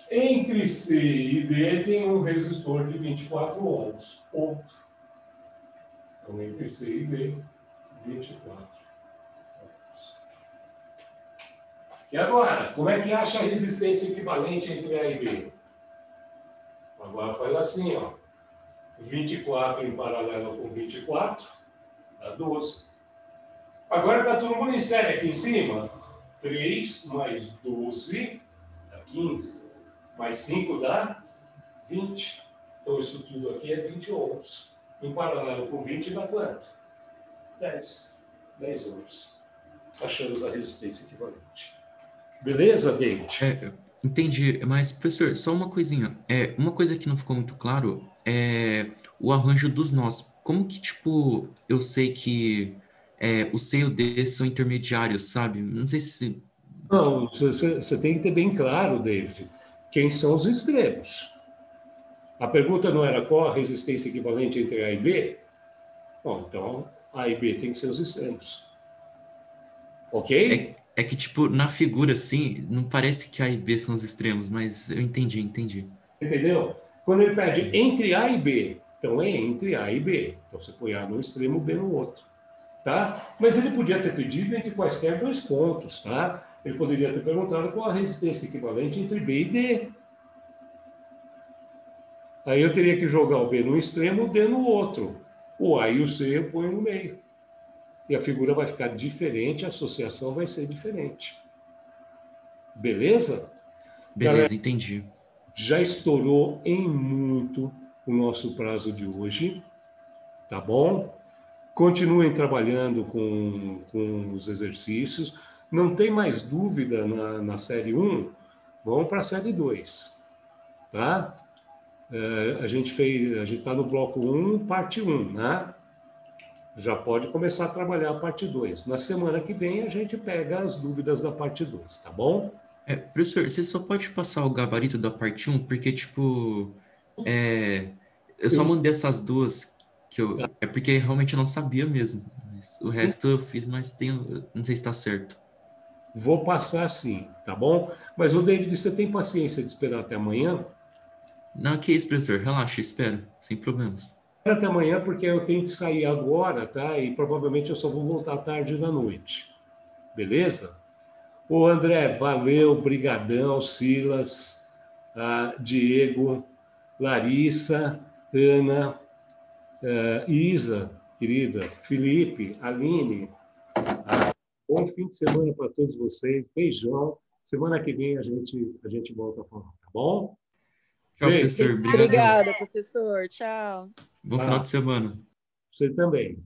Entre C e D tem um resistor de 24 ohms. Outro. Então, entre C e D, 24 ohms. E agora, como é que acha a resistência equivalente entre A e B? Agora faz assim, ó. 24 em paralelo com 24, dá 12. Agora está todo mundo em série aqui em cima. 3 mais 12 dá 15. Mais 5 dá 20. Então isso tudo aqui é 20 ohms. Em paralelo com 20 dá quanto? 10. 10 ohms. Achamos a resistência equivalente. Beleza, David? Entendi, mas professor, só uma coisinha. Uma coisa que não ficou muito claro é o arranjo dos nós. Como que, tipo, eu sei que o C e o D são intermediários, sabe? Não sei se... Não, você tem que ter bem claro, David, quem são os extremos. A pergunta não era qual a resistência equivalente entre A e B? Bom, então A e B tem que ser os extremos. Ok? É que, tipo, na figura, assim, não parece que A e B são os extremos, mas eu entendi. Entendeu? Quando ele pede entre A e B, então é entre A e B. Então você põe A no extremo, B no outro. Tá? Mas ele podia ter pedido entre quaisquer 2 pontos, tá? Ele poderia ter perguntado qual a resistência equivalente entre B e D. Aí eu teria que jogar o B no extremo, o D no outro. O A e o C eu ponho no meio. E a figura vai ficar diferente, a associação vai ser diferente. Beleza? Galera, Beleza, entendi. já estourou em muito o nosso prazo de hoje, tá bom? Continuem trabalhando com os exercícios. Não tem mais dúvida na série 1, vamos para a série 2, tá? A gente está no bloco 1, parte 1, né? Já pode começar a trabalhar a parte 2. Na semana que vem a gente pega as dúvidas da parte 2, tá bom? Professor, você só pode passar o gabarito da parte um porque, tipo, é, eu só Eu, mandei essas duas é porque realmente eu não sabia mesmo. Mas o resto eu fiz, mas não sei se tá certo. vou passar sim, tá bom? Mas, ô David, você tem paciência de esperar até amanhã? Não, que isso, professor, relaxa, eu espero, sem problemas. Até amanhã, porque eu tenho que sair agora, tá? E provavelmente eu só vou voltar tarde da noite. Beleza? Ô André, valeu, brigadão, Silas, Diego, Larissa, Ana, Isa, querida, Felipe, Aline. Bom fim de semana para todos vocês. Beijão. Semana que vem a gente volta a falar, tá bom? Tchau, Beijo. professor, brigadão. Obrigada, professor. Tchau. Bom final de semana. Você também.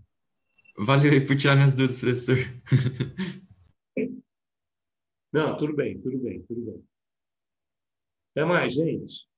Valeu aí por tirar minhas dúvidas, professor. Não, tudo bem, tudo bem, tudo bem. Até mais, gente.